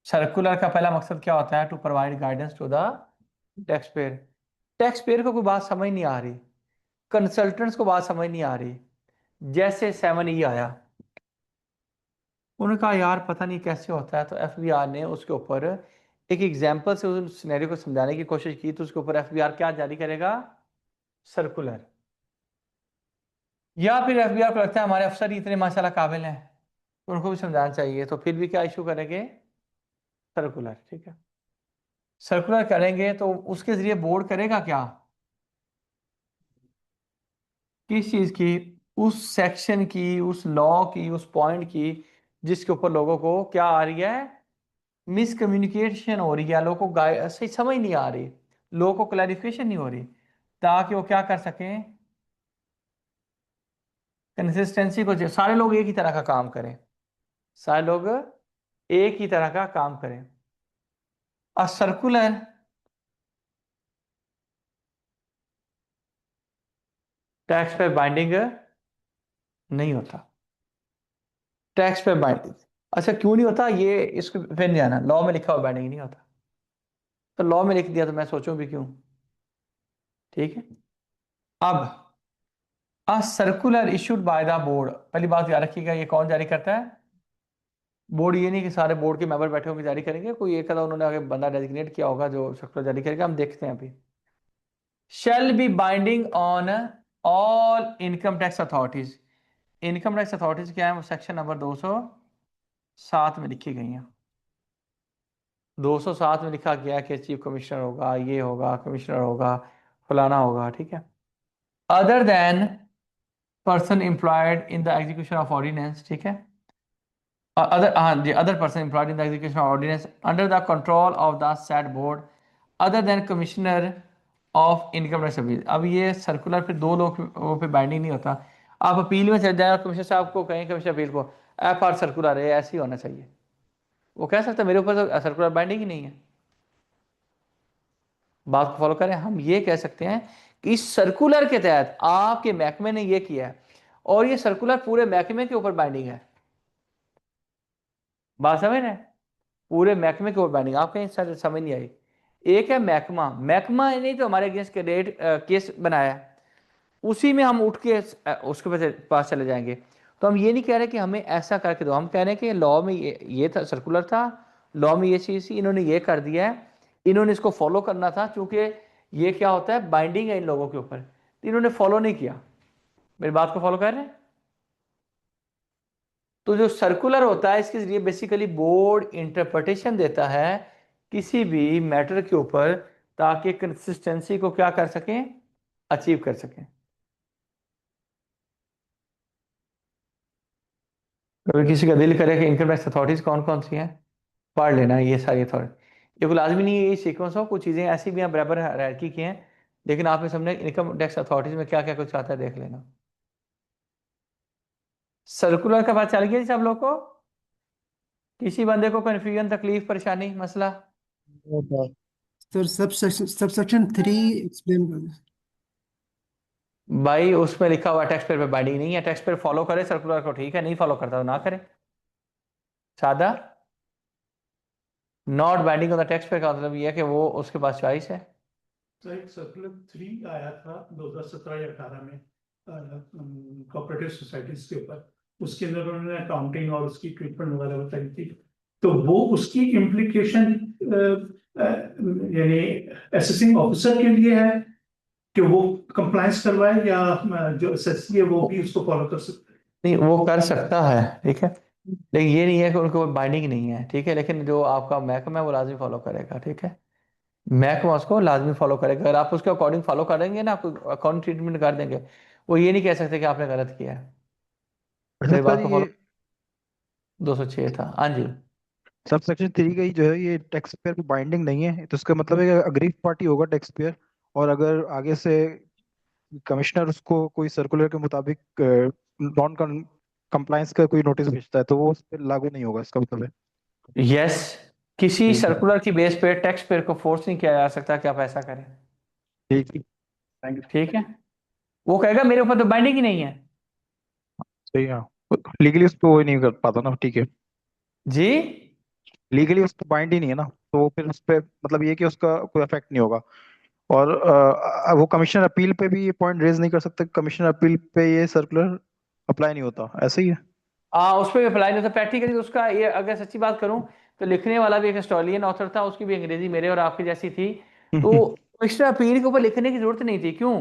Circular का पहला मकसद क्या होता है? To provide guidance to the tax payer. Taxpayer को कोई बात समझ नहीं आ रही, कंसल्टेंट्स को बात समझ नहीं आ रही, जैसे 7E आया, उन्होंने कहा यार पता नहीं कैसे होता है, तो एफबीआर ने उसके ऊपर एक एग्जाम्पल से उस सिनेरियो को समझाने की कोशिश की, तो उसके ऊपर एफबीआर क्या जारी करेगा? सर्कुलर। या फिर एफबीआर को लगता है हमारे अफसर ही इतने माशाल्लाह काबिल हैं, तो उनको भी समझाना चाहिए, तो फिर भी क्या इशू करेंगे? सर्कुलर। ठीक है, सर्कुलर करेंगे तो उसके जरिए बोर्ड करेगा क्या? किस चीज की? उस सेक्शन की, उस लॉ की, उस पॉइंट की जिसके ऊपर लोगों को क्या आ रही है? मिसकम्युनिकेशन हो रही है, लोगों को सही समझ नहीं आ रही, लोगों को क्लैरिफिकेशन नहीं हो रही, ताकि वो क्या कर सकें? कंसिस्टेंसी को, सारे लोग एक ही तरह का काम करें, सारे लोग एक ही तरह का काम करें। और सर्कुलर टैक्स पे बाइंडिंग नहीं होता, टैक्स पे बाइंडिंग। अच्छा क्यों नहीं होता ये, इसको फिर नहीं आना, लॉ में लिखा हुआ बाइंडिंग नहीं होता, तो लॉ में लिख दिया तो मैं सोचूं भी क्यों। ठीक है, अब a circular issued by the board, पहली बात याद रखिएगा, ये कौन जारी करता है? बोर्ड। ये नहीं कि सारे बोर्ड के मेंबर बैठे होंगे जारी करेंगे, कोई एक आधा उन्होंने आगे बंदा डेजिग्नेट किया होगा जो सर्कुलर जारी करेगा, हम देखते हैं अभी। Shall be binding on all income tax authorities. Income tax authorities क्या है? वो सेक्शन नंबर 207 में लिखी गई हैं। 207 में लिखा गया है कि चीफ कमिश्नर होगा, ये होगा, कमिश्नर होगा, फलाना होगा। ठीक है, other than person employed in the execution of ordinance. ठीक है, अदर, हाँ जी, other person employed in the execution of ordinance under the control of the set board other than commissioner of income tax appeal. अब ये circular फिर दो लोग पे बाइंडिंग नहीं होता। आप अपील में चले जाए और कमिश्नर साहब को कहें, कमिश्नर अपील को, एफ आर सर्कुलर है, ऐसे ही होना चाहिए, वो कह सकते हैं मेरे ऊपर तो सर्कुलर बाइंडिंग ही नहीं है। बात को फॉलो करें, हम ये कह सकते हैं कि इस सर्कुलर के तहत आपके महकमे ने ये किया है, और ये सर्कुलर पूरे महकमे के ऊपर बाइंडिंग है। बात समझ रहे हैं? पूरे महकमे के ऊपर बाइंडिंग, आप कहीं समझ नहीं आई। एक है महकमा, महकमा नहीं तो हमारे अगेंस्ट के रेट केस बनाया है, उसी में हम उठ के उसके पास चले जाएंगे। तो हम ये नहीं कह रहे कि हमें ऐसा करके दो, हम कह रहे हैं कि लॉ में ये था, सर्कुलर था, लॉ में ये चीज़ थी, इन्होंने ये कर दिया है, इन्होंने इसको फॉलो करना था, क्योंकि ये क्या होता है, बाइंडिंग है इन लोगों के ऊपर, तो इन्होंने फॉलो नहीं किया। मेरी बात को फॉलो कर रहे हैं? तो जो सर्कुलर होता है, इसके जरिए बेसिकली बोर्ड इंटरप्रिटेशन देता है किसी भी मैटर के ऊपर, ताकि कंसिस्टेंसी को क्या कर सकें? अचीव कर सकें। कभी किसी का दिल करे कि इनकम टैक्स अथॉरिटीज कौन कौन सी हैं, पढ़ लेना ये सारी अथॉरिटी। ये कोई लाजमी नहीं है ये सीक्वेंस हो, कुछ चीज़ें ऐसी भी हैं बराबर हायरार्की की हैं, लेकिन आपने सामने इनकम टैक्स अथॉरिटीज में क्या क्या कुछ आता है देख लेना। सर्कुलर का बात चल गया जी सब लोग को? किसी बंदे को कन्फ्यूजन, तकलीफ, परेशानी, मसला? सर सबसेक्शन 3 एक्सप्लेन कर दो। भाई उसमें लिखा हुआ टैक्स पेयर पे बाइंडिंग नहीं है, टैक्स पेयर फॉलो करे सर्कुलर को, ठीक है, नहीं फॉलो करता तो ना करे, सादा। Not binding on the tax payer का मतलब ये है कि वो उसके पास चॉइस है। तो एक सर्कुलर 3 आया था 2017 या 18 में कोऑपरेटिव सोसाइटीज के ऊपर, उसके अंदर उन्होंने अकाउंटिंग और उसकी ट्रीटमेंट वगैरह बताई थी। तो वो उसकी इम्प्लीकेशन यानी असेसिंग ऑफिसर के लिए है कि वो कंप्लायंस करवाए, या जो एसएससी है वो भी उसको फॉलो कर सकते हैं। नहीं, वो कर सकता है, ठीक है, लेकिन ये नहीं है कि उनको बाइंडिंग नहीं है, ठीक है, लेकिन जो आपका महकमा है वो लाजमी फॉलो करेगा, ठीक है, महकमा उसको लाजमी फॉलो करेगा। अगर आप उसके अकॉर्डिंग फॉलो करेंगे ना, आपको अकॉर्डिंग ट्रीटमेंट कर देंगे, वो ये नहीं कह सकते कि आपने गलत किया है। अच्छा मेरी सर, बात को ये फॉलो। 206 था, हाँ जी। सब सेक्शन 3 का ही जो है ये टैक्स पेयर पे बाइंडिंग नहीं है, तो इसका मतलब है कि अग्रीव पार्टी होगा टैक्स पेयर, और अगर आगे से कमिश्नर उसको कोई सर्कुलर के मुताबिक नॉन कंप्लायंस का कोई नोटिस भेजता है तो वो उस पर लागू नहीं होगा, इसका मतलब है। यस, किसी ठीक है। सर्कुलर की बेस पे टैक्स पेयर को फोर्स नहीं किया जा सकता कि आप ऐसा करें। ठीक है, थैंक यू। ठीक है, वो कहेगा मेरे ऊपर तो बाइंडिंग ही नहीं है। सही है, लीगली उस पर वो ही नहीं कर पाता ना, ठीक है। जी, लीगली उस पर बाइंड ही नहीं है ना, तो वो फिर उस पे मतलब ये कि उसका कोई इफेक्ट नहीं होगा। और वो कमिश्नर अपील पे भी ये पॉइंट रेज नहीं कर सकते, कमिश्नर अपील पे ये सर्कुलर अप्लाई नहीं होता, ऐसे ही है। उस पर भी अप्लाई नहीं होता प्रैक्टिकली। उसका ये अगर सच्ची बात करूं तो लिखने वाला भी एक ऑस्ट्रेलियन ऑथर था, उसकी भी अंग्रेजी मेरे और आपकी जैसी थी। तो कमिश्नर अपील के ऊपर लिखने की जरूरत नहीं थी। क्यों?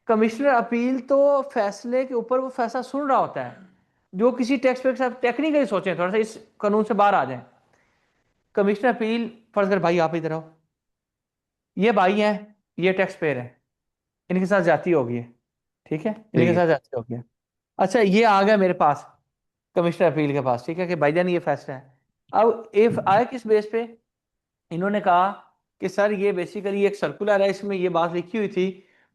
कमिश्नर अपील तो फैसले के ऊपर वो फैसला सुन रहा होता है। जो किसी टैक्स पे के साथ टेक्निकली सोचें, थोड़ा सा इस कानून से बाहर आ जाए। कमिश्नर अपील, फर्ज कर भाई आप इधर आओ, ये भाई हैं, ये टैक्स पेयर है, इनके साथ जाती होगी है, ठीक है, ठीक इनके है। साथ जाती होगी है। अच्छा, ये आ गया मेरे पास कमिश्नर अपील के पास, ठीक है, कि भाईजान ये फैसला है। अब इफ आए किस बेस पे? इन्होंने कहा कि सर ये बेसिकली एक सर्कुलर है, इसमें ये बात लिखी हुई थी,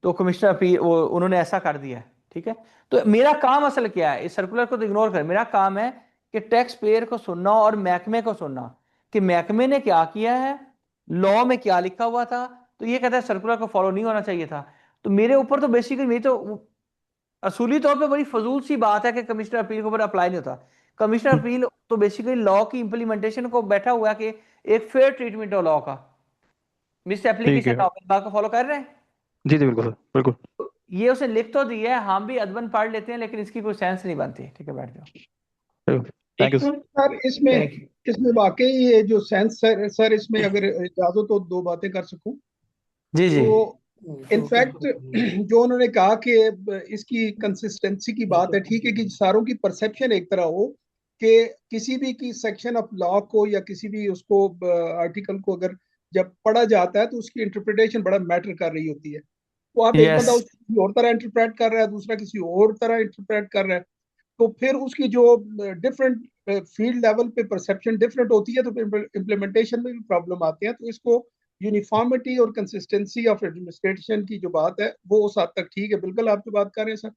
तो कमिश्नर अपील उन्होंने ऐसा कर दिया है, ठीक है। तो मेरा काम असल क्या है? इस सर्कुलर को तो इग्नोर कर, मेरा काम है कि टैक्स पेयर को सुनना और महकमे को सुनना कि महकमे ने क्या किया है, लॉ में क्या लिखा हुआ था। तो ये कहता है सर्कुलर को फॉलो नहीं होना चाहिए था। तो मेरे ऊपर तो बेसिकली मेरी तो असूली तौर पे बड़ी फजूल सी बात है कि कमिश्नर अपील के ऊपर अप्लाई नहीं होता। कमिश्नर अपील तो बेसिकली लॉ की इंप्लीमेंटेशन को बैठा हुआ है कि एक फेयर ट्रीटमेंट हो लॉ का, मिस ठीक एप्लीकेशन है। ना हो। बात को फॉलो कर रहे हैं? जी जी, बिल्कुल सर, बिल्कुल। तो ये उसने लिख तो दिया है, हम भी अदबन पढ़ लेते हैं, लेकिन इसकी कोई सेंस नहीं बनती। ठीक है, बैठ जाओ। थैंक ठीक यू। है, सर इसमें थैंक यू। इसमें वाकई ये जो सेंस सर इसमें अगर इजाजत हो दो बातें कर सकूं जी जी। तो इनफैक्ट जो उन्होंने कहा कि इसकी कंसिस्टेंसी की बात है, ठीक है कि सारों की परसेप्शन एक तरह हो कि किसी भी की सेक्शन ऑफ लॉ को या किसी भी उसको आर्टिकल को अगर जब पढ़ा जाता है तो उसकी इंटरप्रिटेशन बड़ा मैटर कर रही होती है। तो आप एक यस, बंदा उसको किसी और तरह इंटरप्रेट कर रहा है, दूसरा किसी और तरह इंटरप्रेट कर रहा है, तो फिर उसकी जो डिफरेंट फील्ड लेवल पे परसेप्शन डिफरेंट होती है, तो फिर इम्प्लीमेंटेशन में भी प्रॉब्लम आती है। तो इसको यूनिफॉर्मिटी और कंसिस्टेंसी ऑफ एडमिनिस्ट्रेशन की जो बात है वो उस हद तक ठीक है, बिल्कुल आप जो बात कर रहे हैं सर।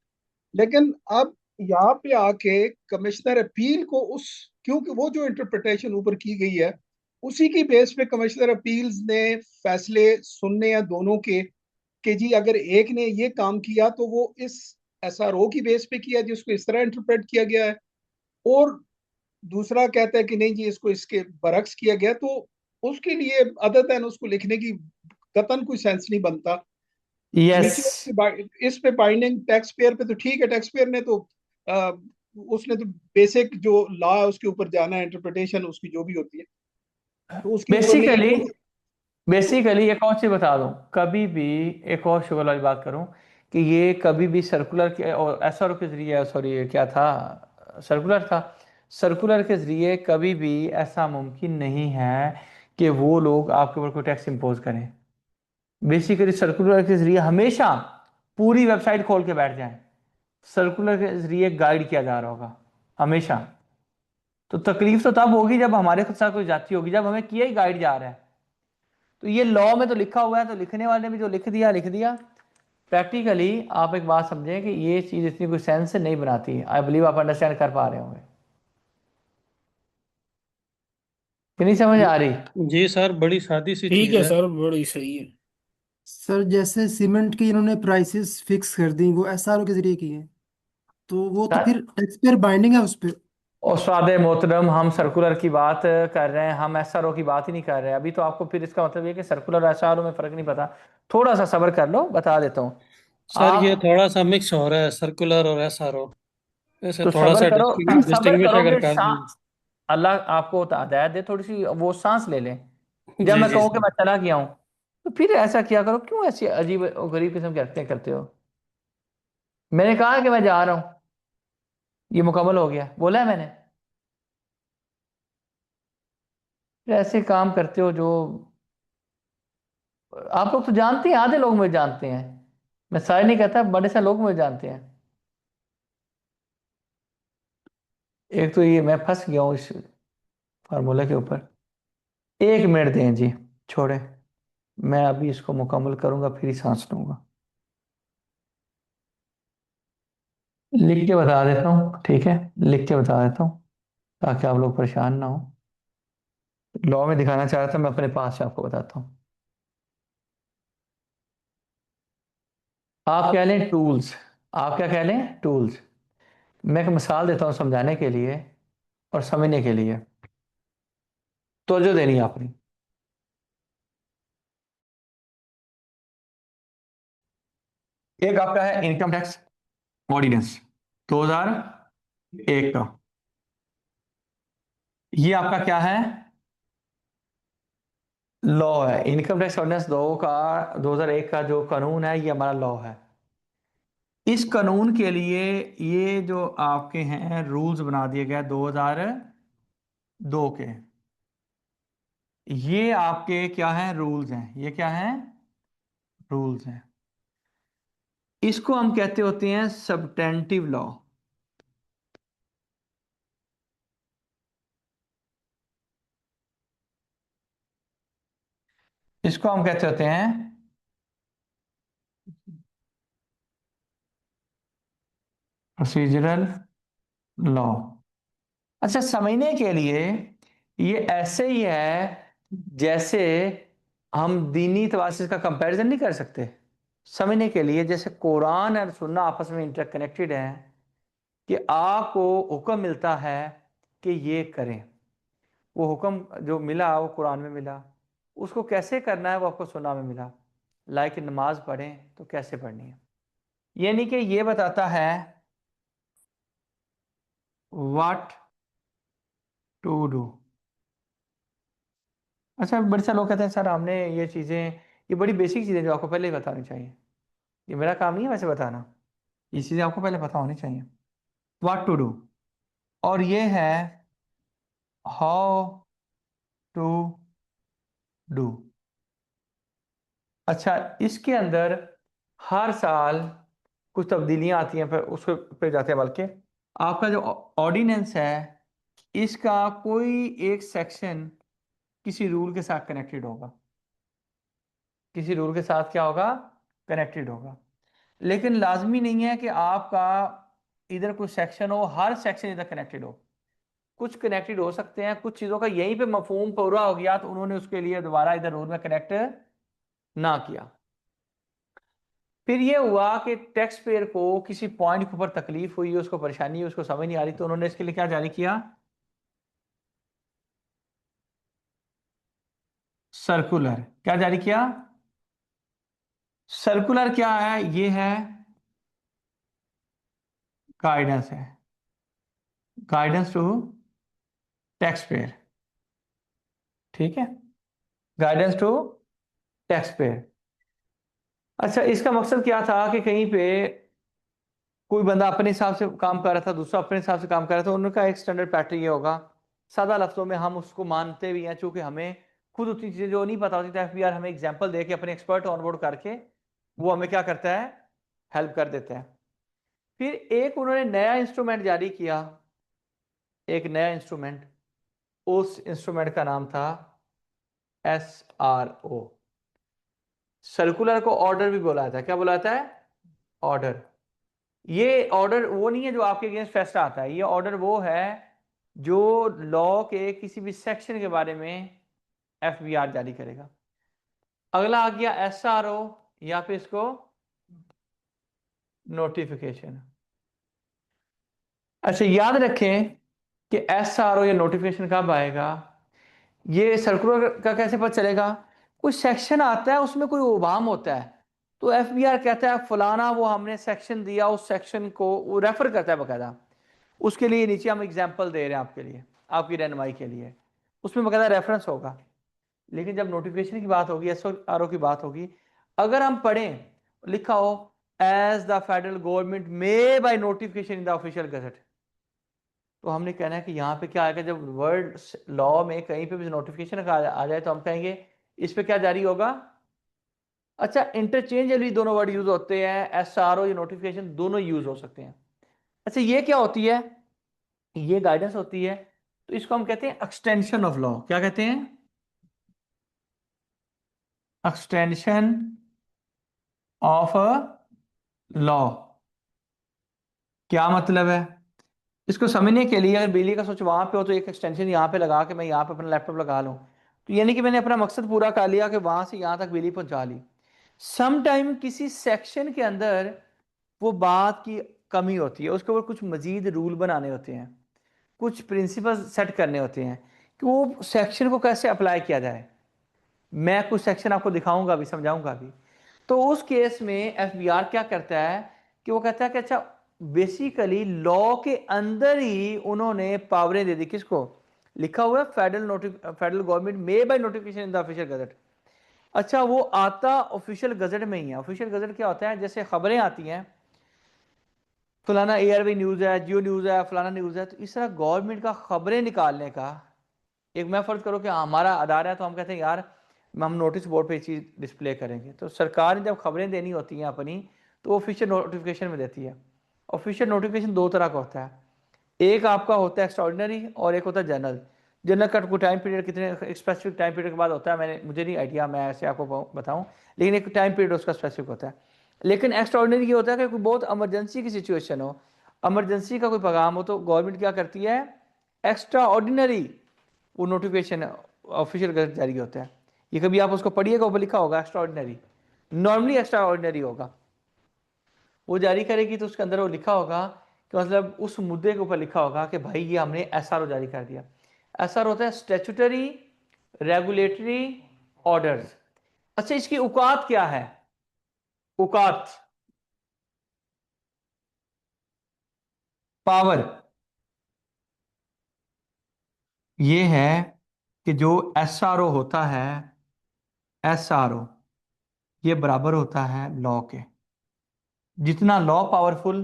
लेकिन अब यहाँ पे आके कमिश्नर अपील को उस, क्योंकि वो जो इंटरप्रिटेशन ऊपर की गई है उसी की बेस पे कमिश्नर अपील्स ने फैसले सुनने हैं दोनों के, कि जी अगर एक ने ये काम किया तो वो इस एसआरओ की बेस पे किया जिसको इस तरह इंटरप्रेट किया गया है, और दूसरा कहता है कि नहीं जी इसको इसके बरक्स किया गया, तो उसके लिए अदतन उसको लिखने की कतन कोई सेंस नहीं बनता। यस। नीचे इस पे बाइंडिंग टैक्स पेयर पे तो ठीक है, टैक्स पेयर ने तो आ, उसने तो बेसिक जो लॉ है उसके ऊपर जाना है, इंटरप्रिटेशन उसकी जो भी होती है तो उसके ऊपर नहीं है बेसिकली तो, बेसिकली एक और चीज बता दूं, कभी भी एक और शुगर वाली बात करूं कि ये कभी भी सर्कुलर के और एसआरओ के जरिए, सॉरी क्या था, सर्कुलर था, सर्कुलर के जरिए कभी भी ऐसा मुमकिन नहीं है कि वो लोग आपके ऊपर कोई टैक्स इंपोज करें। बेसिकली सर्कुलर के जरिए हमेशा पूरी वेबसाइट खोल के बैठ जाएं, सर्कुलर के जरिए गाइड किया जा रहा होगा हमेशा। तो तकलीफ तो तब होगी जब हमारे साथ कोई जाती होगी, जब हमें किया ही गाइड जा रहा है। तो ये लॉ में तो लिखा हुआ है, तो लिखने वाले ने भी जो लिख दिया लिख दिया। प्रैक्टिकली आप एक बात समझें कि ये चीज इतनी कोई सेंस नहीं बनाती। आई बिलीव आप अंडरस्टैंड कर पा रहे होंगे कि नहीं समझ आ रही? जी सर, बड़ी सादी सी ठीक चीज है है। सर, बड़ी सही है। सर जैसे सीमेंट की इन्होंने प्राइसेस फिक्स कर दी, वो एसआरओ के जरिए की है, तो वो तो सर, फिर टैक्स पेयर बाइंडिंग है उस पर। उस्ताद मोहतरम, हम सर्कुलर की बात कर रहे हैं, हम एसआरओ की बात ही नहीं कर रहे हैं अभी। तो आपको फिर इसका मतलब ये कि सर्कुलर और एसआरओ में फर्क नहीं पता। थोड़ा सा सब्र कर लो, बता देता हूँ। सर ये आप थोड़ा सा मिक्स हो रहा है सर्कुलर और एसआरओ, इसे तो थोड़ा सब्र सा करो, सब्र डिस्टिंग्विश अगर करोगे कर दें। अल्लाह आपको हिदायत दे, थोड़ी सी वो सांस ले लें। जब जी मैं जी कहूँ कि सर। मैं चला गया हूँ, तो फिर ऐसा किया करो, क्यों ऐसी अजीब और गरीब किस्म की हरकतें करते हो? मैंने कहा कि मैं जा रहा हूँ, ये मुकम्मल हो गया, बोला है मैंने। फिर ऐसे काम करते हो जो आप लोग तो जानते हैं, आधे लोग मुझे जानते हैं, मैं सारे नहीं कहता, बड़े से लोग मुझे जानते हैं। एक तो ये मैं फंस गया हूँ इस फार्मूला के ऊपर। एक मिनट दें जी, छोड़े, मैं अभी इसको मुकम्मल करूंगा फिर ही सांस लूंगा। लिख के बता देता हूँ, ठीक है, लिख के बता देता हूँ ताकि आप लोग परेशान ना हो। लॉ में दिखाना चाह रहा था, मैं अपने पास से आपको बताता हूँ। आप कह लें टूल्स, आप क्या कह लें टूल्स। मैं एक मिसाल देता हूँ समझाने के लिए और समझने के लिए, तो जो देनी है आपने। एक आपका है इनकम टैक्स ऑर्डिनेंस 2001 का। ये आपका क्या है, लॉ है। इनकम टैक्स ऑर्डिनेंस 2001 का जो कानून है, ये हमारा लॉ है। इस कानून के लिए ये जो आपके हैं रूल्स बना दिए गए 2002 के, ये आपके क्या हैं, रूल्स हैं। ये क्या हैं, रूल्स हैं। इसको हम कहते होते हैं सबटेंटिव लॉ। इसको हम कहते होते हैं प्रोसीजरल लॉ। अच्छा, समझने के लिए ये ऐसे ही है जैसे हम दीनी तौर से इसका कंपैरिजन नहीं कर सकते। समझने के लिए जैसे कुरान और सुन्ना आपस में इंटरकनेक्टेड है, कि आपको हुक्म मिलता है कि ये करें। वो हुक्म जो मिला वो कुरान में मिला, उसको कैसे करना है वो आपको सुन्ना में मिला। लाइक नमाज पढ़ें तो कैसे पढ़नी है, यानी कि ये बताता है व्हाट टू डू। अच्छा, बड़े सारे लोग कहते हैं सर हमने ये चीज़ें, ये बड़ी बेसिक चीज़ें जो आपको पहले ही बतानी चाहिए। ये मेरा काम नहीं है वैसे बताना, ये चीज़ें आपको पहले पता होनी चाहिए। व्हाट टू डू, और ये है हाउ टू डू। अच्छा, इसके अंदर हर साल कुछ तब्दीलियां आती हैं, फिर उस पे जाते हैं। बल्कि आपका जो ऑर्डिनेंस है, इसका कोई एक सेक्शन किसी रूल के साथ कनेक्टेड होगा, किसी रूल के साथ क्या होगा, कनेक्टेड होगा। लेकिन लाजमी नहीं है कि आपका इधर कोई सेक्शन हो, हर सेक्शन इधर कनेक्टेड हो। कुछ कनेक्टेड हो सकते हैं, कुछ चीज़ों का यहीं पे मफहूम पूरा हो गया तो उन्होंने उसके लिए दोबारा इधर रूल में कनेक्ट ना किया। फिर ये हुआ कि टैक्स पेयर को किसी पॉइंट के ऊपर तकलीफ हुई, उसको परेशानी हुई, उसको समझ नहीं आ रही, तो उन्होंने इसके लिए क्या जारी किया, सर्कुलर। क्या जारी किया, सर्कुलर। क्या है, ये है गाइडेंस है, गाइडेंस टू टैक्स पेयर। ठीक है, गाइडेंस टू टैक्स पेयर। अच्छा, इसका मकसद क्या था कि कहीं पे कोई बंदा अपने हिसाब से काम कर रहा था, दूसरा अपने हिसाब से काम कर रहा था, उनका एक स्टैंडर्ड पैटर्न ये होगा। सादा लफ्जों में हम उसको मानते भी हैं, चूंकि हमें खुद उतनी चीजें जो नहीं पता होती, तो एफबीआर हमें एग्जांपल दे के अपने एक्सपर्ट ऑनबोर्ड करके वो हमें क्या करता है, हेल्प कर देता है। फिर एक उन्होंने नया इंस्ट्रूमेंट जारी किया, एक नया इंस्ट्रूमेंट, उस इंस्ट्रूमेंट का नाम था SRO। सर्कुलर को ऑर्डर भी बोला था, क्या बोला था, ऑर्डर। ये ऑर्डर वो नहीं है जो आपके अगेंस्ट फैसला आता है, ये ऑर्डर वो है जो लॉ के किसी भी सेक्शन के बारे में एफबीआर जारी करेगा। अगला आ गया SRO, या फिर इसको नोटिफिकेशन। अच्छा, याद रखें कि SRO या नोटिफिकेशन कब आएगा, ये सर्कुलर का कैसे पता चलेगा, कोई सेक्शन आता है उसमें कोई उबाम होता है, तो एफबीआर कहता है फलाना वो हमने सेक्शन दिया, उस सेक्शन को वो रेफर करता है बकायदा। उसके लिए नीचे हम एग्जाम्पल दे रहे हैं आपके लिए, आपकी रहनुमाई के लिए, उसमें बकायदा रेफरेंस होगा। लेकिन जब नोटिफिकेशन की बात होगी, SRO की बात होगी, अगर हम पढ़ें लिखा हो as the federal government may by notification in the official gazette, तो हमने कहना है कि यहाँ पे क्या आएगा, जब वर्ड लॉ में कहीं पे भी नोटिफिकेशन आ जाए तो हम कहेंगे इस पे क्या जारी होगा। अच्छा, इंटरचेंजली दोनों वर्ड यूज होते हैं, SRO या नोटिफिकेशन दोनों यूज हो सकते हैं। अच्छा, ये क्या होती है, ये गाइडेंस होती है, तो इसको हम कहते हैं एक्सटेंशन ऑफ लॉ। क्या कहते हैं, एक्सटेंशन ऑफ लॉ। क्या मतलब है? इसको समझने के लिए अगर बिजली का स्विच वहां पे हो तो एक एक्सटेंशन यहाँ पे लगा के मैं यहाँ पे अपना लैपटॉप लगा लूँ, तो यानी कि मैंने अपना मकसद पूरा कर लिया कि वहां से यहाँ तक बिजली पहुंचा ली। सम टाइम किसी सेक्शन के अंदर वो बात की कमी होती है, उसके ऊपर कुछ मजीद रूल बनाने होते हैं, कुछ प्रिंसिपल सेट करने होते हैं कि वो सेक्शन को कैसे अप्लाई किया जाए। मैं कुछ सेक्शन आपको दिखाऊंगा भी, समझाऊंगा भी। तो उस केस में एफबीआर क्या करता है कि वो कहता है कि अच्छा, बेसिकली लॉ के अंदर ही उन्होंने पावरें दे दी किसको? लिखा हुआ है federal government may by notification in the official gazette. अच्छा, वो आता ऑफिशियल गजट में ही है। ऑफिशियल गजट क्या होता है? जैसे खबरें आती हैं, फलाना एआरबी न्यूज़ है, जियो न्यूज़ है, फलाना न्यूज़ है, तो इस तरह गवर्नमेंट का खबरें निकालने का एक, मैं फर्ज करो कि हमारा अदारा है, तो हम कहते हैं यार हम नोटिस बोर्ड पे ये चीज़ डिस्प्ले करेंगे। तो सरकार ने जब खबरें देनी होती हैं अपनी, तो वो ऑफिशियल नोटिफिकेशन में देती है। ऑफिशियल नोटिफिकेशन दो तरह का होता है, एक आपका होता है एक्स्ट्राऑर्डिनरी और एक होता है जनरल। जनरल का कोई टाइम पीरियड कितने स्पेसिफिक टाइम पीरियड के बाद होता है, मुझे नहीं आइडिया, मैं ऐसे आपको बताऊं, लेकिन एक टाइम पीरियड उसका स्पेसिफिक होता है। लेकिन एक्स्ट्राऑर्डिनरी ये होता है कि कोई बहुत इमरजेंसी की सिचुएशन हो, इमरजेंसी का कोई पैगाम हो, तो गवर्नमेंट क्या करती है, एक्स्ट्रा ऑर्डिनरी वो नोटिफिकेशन ऑफिशियल गजट जारी होता है। ये कभी आप उसको पढ़िएगा, ऊपर लिखा होगा extra ordinary, normally extra ordinary होगा। वो जारी करेगी तो उसके अंदर वो लिखा होगा कि मतलब उस मुद्दे के ऊपर लिखा होगा कि भाई ये हमने एसआरओ जारी कर दिया। एसआर होता है स्टेचुटरी रेगुलेटरी ऑर्डर्स। अच्छा, इसकी औकात क्या है? औकात, पावर, ये है कि जो एसआरओ होता है, एसआरओ ये बराबर होता है लॉ के। जितना लॉ पावरफुल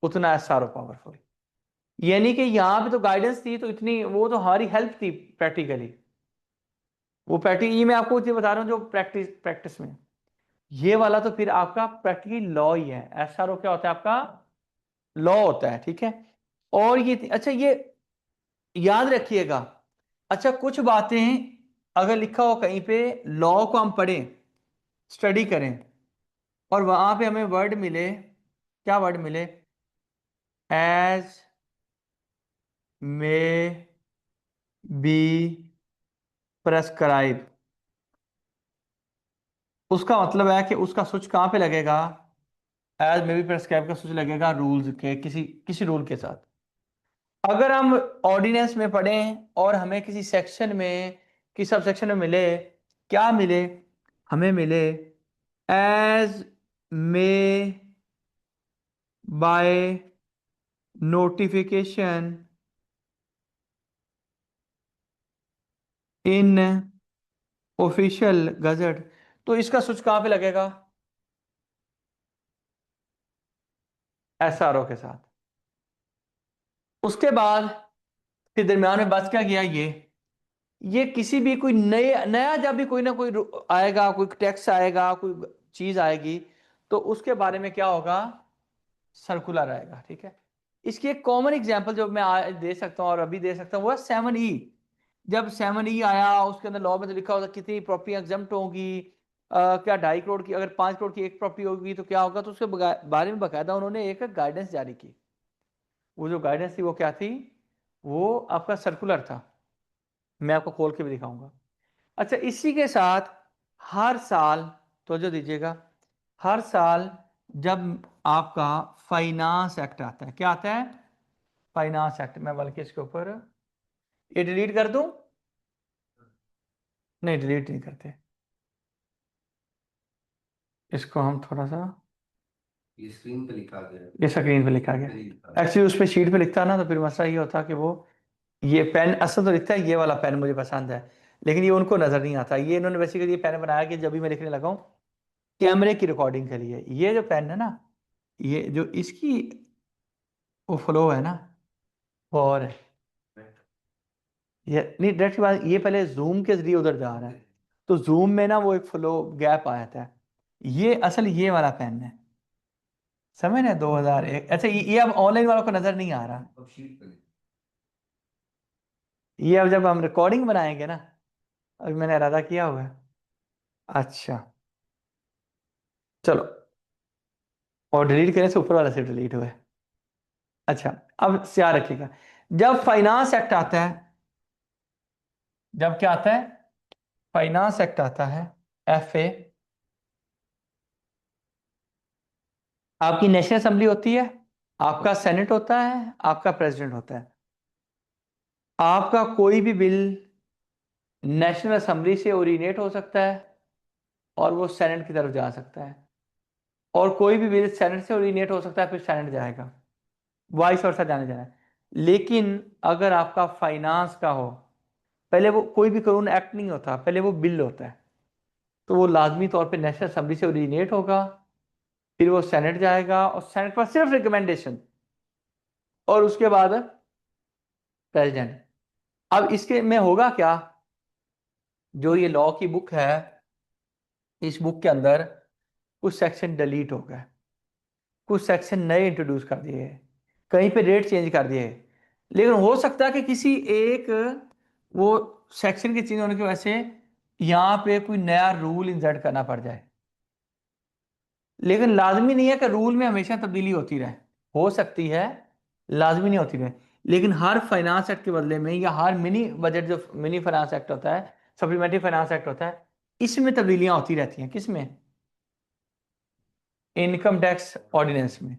उतना एसआरओ पावरफुल। यानी कि यहाँ पे तो गाइडेंस थी, तो इतनी वो तो हमारी हेल्प थी प्रैक्टिकली। वो प्रैक्टिकल ये मैं आपको चीज बता रहा हूँ जो प्रैक्टिस प्रैक्टिस में, ये वाला तो फिर आपका प्रैक्टिकली लॉ ही है। एसआरओ क्या होता है? आपका लॉ होता है, ठीक है। और ये अच्छा, ये याद रखिएगा। अच्छा, कुछ बातें अगर लिखा हो कहीं पे, लॉ को हम पढ़ें, स्टडी करें, और वहां पे हमें वर्ड मिले, क्या वर्ड मिले? एज मे बी प्रेस्क्राइब, उसका मतलब है कि उसका स्विच कहाँ पे लगेगा? एज मे बी प्रेस्क्राइब का स्विच लगेगा रूल्स के, किसी किसी रूल के साथ। अगर हम ऑर्डिनेंस में पढ़ें और हमें किसी सेक्शन में, किसी सब सेक्शन में मिले, क्या मिले? हमें मिले as may by notification in official gazette, तो इसका स्विच कहाँ पे लगेगा? एसआरओ के साथ। उसके बाद फिर दरम्यान में बच क्या गया? ये किसी भी कोई नए नया जब भी कोई ना कोई आएगा, कोई टैक्स आएगा, कोई चीज आएगी, तो उसके बारे में क्या होगा? सर्कुलर आएगा, ठीक है। इसकी एक कॉमन एग्जांपल जो मैं आज दे सकता हूँ और अभी दे सकता हूँ वो है 7E। जब 7E आया, उसके अंदर लॉ में तो लिखा होता कितनी प्रॉपर्टी एग्जम्प्ट होगी, क्या 2.5 करोड़ की, अगर 5 करोड़ की एक प्रॉपर्टी होगी तो क्या होगा, तो उसके बारे में बकायदा उन्होंने एक गाइडेंस जारी की। वो जो गाइडेंस थी वो क्या थी? वो आपका सर्कुलर था। मैं आपको खोल के भी दिखाऊंगा। अच्छा, इसी के साथ हर साल, तो जो दीजिएगा, हर साल जब आपका फाइनेंस एक्ट आता है, क्या आता है? Finance act. मैं बल्कि इसके ऊपर ये डिलीट कर दूं? नहीं, डिलीट नहीं करते इसको, हम थोड़ा सा, ये स्क्रीन पे लिखा गया है। ये स्क्रीन पे लिखा गया। नहीं लिखा। एक्चुअली उस पर शीट पे लिखता ना, तो फिर मसला ये होता कि वो, ये पेन असल तो लिखता है, ये वाला पेन मुझे पसंद है, लेकिन ये उनको नजर नहीं आता। ये इन्होंने बेसिकली ये पेन बनाया कि जब भी मैं लिखने लगा हूँ कैमरे की रिकॉर्डिंग के लिए, ये जो पेन है ना, ये जो इसकी वो फ्लो है ना, वो और है। ये नहीं, डायरेक्ट की बात, ये पहले जूम के जरिए उधर जा रहा है, तो जूम में ना वो एक फ्लो गैप आया था। ये असल ये वाला पेन है, समझ ना, 2001। अच्छा, ये अब ऑनलाइन वालों को नजर नहीं आ रहा। अब शीट पे लिखा। ये अब जब हम रिकॉर्डिंग बनाएंगे ना, अभी मैंने इरादा किया हुआ है। अच्छा, चलो, और डिलीट करें से ऊपर वाला से डिलीट हुआ है। अच्छा, अब याद रखिएगा, जब फाइनेंस एक्ट आता है, जब क्या आता है, फाइनेंस एक्ट आता है, FA, आपकी नेशनल असेंबली होती है, आपका सेनेट होता है, आपका प्रेसिडेंट होता है। आपका कोई भी बिल नेशनल असेंबली से ओरिजिनेट हो सकता है और वो सेनेट की तरफ जा सकता है, और कोई भी बिल सेनेट से ओरिजिनेट हो सकता है फिर सेनेट जाएगा, वाइस वर्सा जाने जाना है। लेकिन अगर आपका फाइनेंस का हो, पहले वो कोई भी कानून एक्ट नहीं होता, पहले वो बिल होता है, तो वो लाजमी तौर पे नेशनल असेंबली से ओरिजिनेट होगा, फिर वो सेनेट जाएगा और सेनेट पर सिर्फ रिकमेंडेशन, और उसके बाद प्रेसिडेंट। अब इसके में होगा क्या, जो ये लॉ की बुक है, इस बुक के अंदर कुछ सेक्शन डिलीट हो गए, कुछ सेक्शन नए इंट्रोड्यूस कर दिए, कहीं पे रेट चेंज कर दिए। लेकिन हो सकता है कि किसी एक वो सेक्शन के चेंज होने की वजह से यहाँ पे कोई नया रूल इंसर्ट करना पड़ जाए। लेकिन लाजमी नहीं है कि रूल में हमेशा तब्दीली होती रहे, हो सकती है, लाजमी नहीं होती रहे। लेकिन हर फाइनेंस एक्ट के बदले में, या हर मिनी बजट जो मिनी फाइनेंस एक्ट होता है, सप्लीमेंट्री फाइनेंस एक्ट होता है, इसमें तब्दीलियां होती रहती हैं। किसमें? इनकम टैक्स ऑर्डिनेंस में,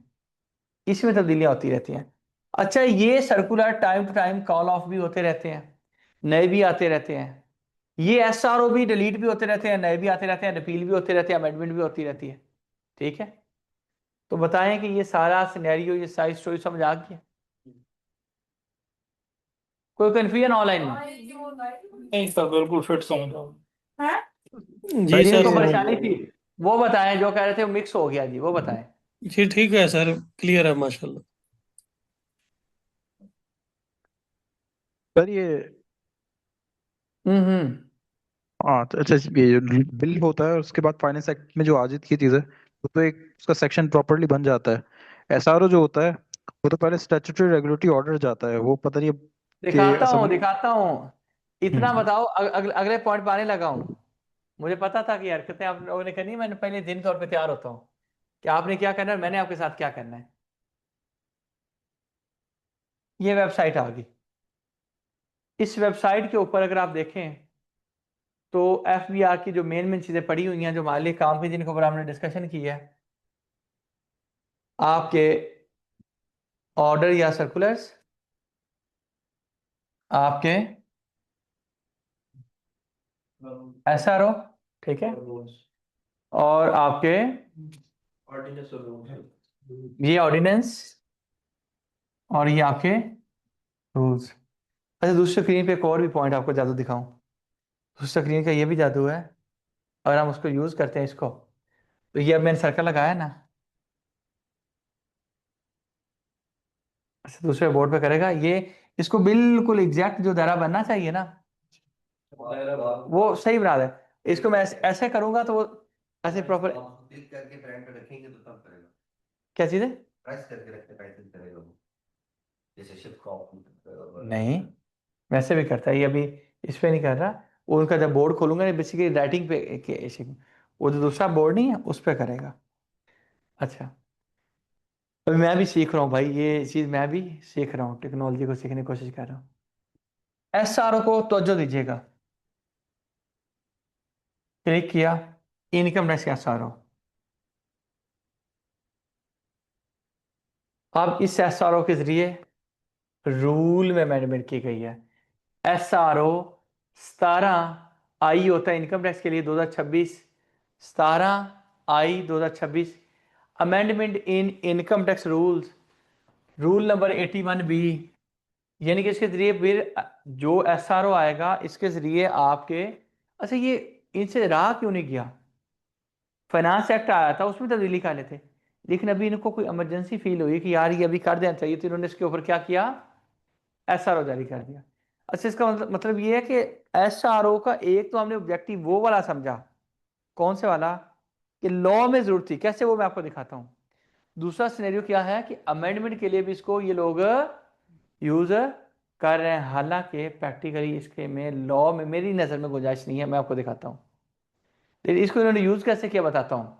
इसमें तब्दीलियां होती रहती हैं। अच्छा, ये circular time to time call off भी होते रहते हैं, नए भी आते रहते हैं। ये SRO भी डिलीट भी होते रहते हैं, नए भी आते रहते हैं, रिपील भी होते रहते हैं, अमेंडमेंट भी होती रहती है। ठीक है, तो बताएं कि ये सारा सिनेरियो, ये सारी स्टोरी समझ आ गई है? कोई कंफ्यूजन ऑनलाइन में? नहीं सर, बिल्कुल फिट समझ आओ। जी जिनको सर, परेशानी थी वो बताएं, जो कह रहे थे वो मिक्स हो गया जी, वो बताएं। जी ठीक है सर, क्लियर है माशाल्लाह। सर ये हम्म। हाँ, तो अच्छा, ये जो बिल होता है उसके बाद फाइनेंस एक्ट में जो आजित की चीज़ है, वो तो एक उसका सेक्शन प्रॉपरली बन जाता है। SRO जो होता है वो तो पहले स्टैट्यूटरी रेगुलेटरी ऑर्डर जाता है, वो पता नहीं अब कि दिखाता हूँ असेंबली। दिखाता हूँ, इतना हम्म। बताओ, अगले पॉइंट पर आने लगा हूँ। मुझे पता था कि हरकतें आप लोगों ने करनी है, मैंने पहले दिन तौर पे तैयार होता हूँ कि आपने क्या करना है, मैंने आपके साथ क्या करना है। ये वेबसाइट आ गई। इस वेबसाइट के ऊपर अगर आप देखें तो FBR की जो मेन मेन चीज़ें पड़ी हुई हैं, जो हमारे लिए काम की, जिनके ऊपर हमने डिस्कशन की है, आपके ऑर्डर या सर्कुलर्स, आपके SRO, ठीक है, और आपके ये ऑर्डिनेंस, और ये आपके रूल्स। अच्छा, दूसरी स्क्रीन पे एक और भी पॉइंट आपको जादू दिखाऊं। दूसरी स्क्रीन का ये भी जादू है, अगर हम उसको यूज करते हैं इसको, तो ये अब मैंने सर्कल लगाया ना, अच्छा दूसरे बोर्ड पे करेगा ये, इसको बिल्कुल एग्जैक्ट जो दायरा बनना चाहिए ना, वो सही बना दे। इसको मैं ऐसे करूंगा तो वो ऐसे प्रॉपर। क्लिक करके पैड पे रखेंगे तो तब करेगा। क्या चीज है? प्रेस करके रखते टाइटल करेगा वो, जैसे शिफ्ट क्रॉप। नहीं, वैसे भी करता है ये, अभी इस पे नहीं कर रहा। वो उनका जब बोर्ड खोलूंगा बेसिकली राइटिंग पे वो जो दूसरा बोर्ड नहीं है उस पे करेगा। अच्छा, अभी मैं भी सीख रहा हूँ भाई, ये चीज मैं भी सीख रहा हूँ, टेक्नोलॉजी को सीखने की कोशिश कर रहा हूँ। SRO को तवज्जो दीजिएगा, क्लिक किया, इनकम टैक्स SRO। अब इस SRO के जरिए रूल में अमेंडमेंट की गई है। SRO 17I होता है इनकम टैक्स के लिए 2026, 17I 2026, amendment in income tax rules, rule number 81B। यानी कि इसके जरिए फिर जो SRO आएगा, इसके जरिए आपके, अच्छा ये इनसे रहा क्यों नहीं गया? फाइनेंस एक्ट आया था, उसमें तब्दीली कर लेते, लेकिन अभी इनको कोई इमरजेंसी फील हुई कि यार ये अभी कर देना चाहिए, तो इन्होंने इसके ऊपर क्या किया, SRO जारी कर दिया। अच्छा, इसका मतलब ये है कि SRO का एक तो हमने ऑब्जेक्टिव वो वाला समझा, कौन से वाला, कि लॉ में जरूरत थी, कैसे, वो मैं आपको दिखाता हूँ। दूसरा सिनेरियो क्या है कि अमेंडमेंट के लिए भी इसको ये लोग यूज कर रहे हैं, हालांकि प्रैक्टिकली इसके में लॉ में मेरी नज़र में गुंजाइश नहीं है, मैं आपको दिखाता हूँ। लेकिन इसको इन्होंने यूज कैसे किया बताता हूँ।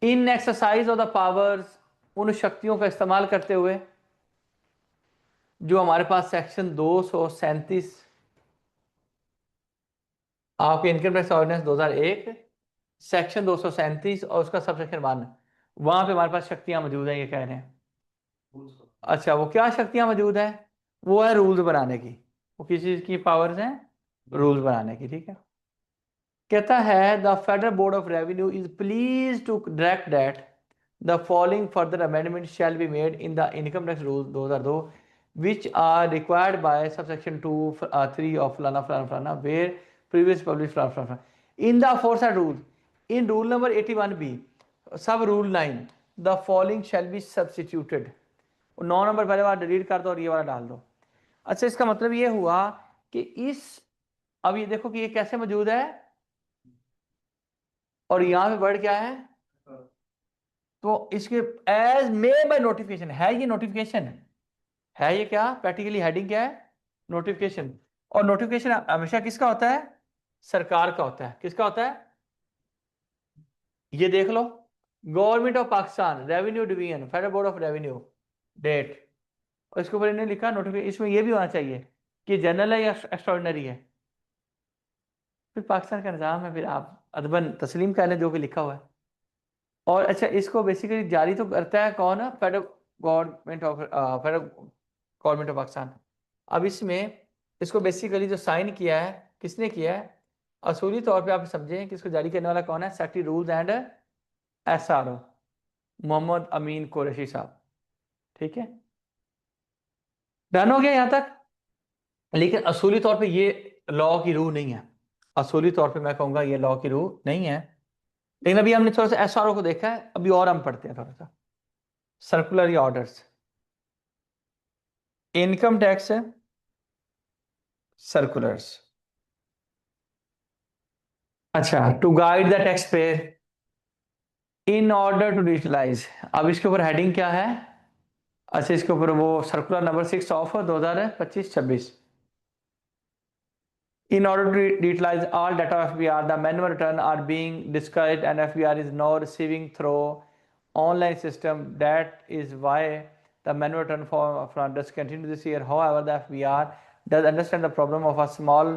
इन एक्सरसाइज ऑफ द पावर्स, उन शक्तियों का इस्तेमाल करते हुए, जो हमारे पास सेक्शन 237 आपके इनकम टैक्स ऑर्डिनेंस 2001 सेक्शन 237 और उसका सब सेक्शन 1, वहां पे हमारे पास शक्तियां मौजूद हैं, ये कह रहे हैं। अच्छा, वो क्या शक्तियां मौजूद है? वो है रूल्स बनाने की। वो किस चीज की पावर्स हैं? रूल्स बनाने की, ठीक है। कहता है the federal board of revenue is please to direct that the following further amendment shall be made in the income tax rule 2002 which are required by subsection 2 3 of फलाना फलाना फलाना where previous published फलाना फलाना in the aforesaid rule in rule number 81B sub rule 9 the following shall be substituted। 9 number पहले बार delete कर दो और ये वाला डाल दो। अच्छा, इसका मतलब ये हुआ कि अब ये देखो कि ये कैसे मौजूद है और यहाँ पे वर्ड क्या है, तो इसके एज मे बाय नोटिफिकेशन है, ये नोटिफिकेशन है, ये क्या प्रैक्टिकली हेडिंग क्या है? नोटिफिकेशन। और नोटिफिकेशन हमेशा किसका होता है? सरकार का होता है। किसका होता है? ये देख लो, government of Pakistan revenue division federal board of revenue date, और इसके ऊपर इन्होंने लिखा नोटिफिकेशन। इसमें ये भी होना चाहिए कि जनरल है या एक्स्ट्राऑर्डिनरी है। फिर पाकिस्तान का निज़ाम है, फिर आप अदबन तस्लीम कर लें जो कि लिखा हुआ है। और अच्छा, इसको बेसिकली जारी तो करता है कौन है? Federal government of Pakistan. अब इसमें इसको बेसिकली जो साइन किया है, किसने किया है? असूली तौर पे आप समझें कि इसको जारी करने वाला कौन है? Secretary rules and SRO Mohammad Amin Qureshi sahab, ठीक है। डन हो गया यहाँ तक। लेकिन असूली तौर पे ये लॉ की रूह नहीं है। असूली तौर पे मैं कहूँगा ये लॉ की रूह नहीं है। लेकिन अभी हमने थोड़ा सा SRO को देखा है, अभी और हम पढ़ते हैं थोड़ा सा सर्कुलर या ऑर्डर्स। Income tax circulars. अच्छा, to guide the tax payer in order to digitalise. अब इसके ऊपर हेडिंग क्या है? अच्छा, इसके ऊपर वो circular number 6 of 2025-26। In order to utilize all data of FBR, the manual return are being discouraged and FBR is now receiving through online system. That is why the manual return from does continue this year. However, the FBR does understand the problem of a small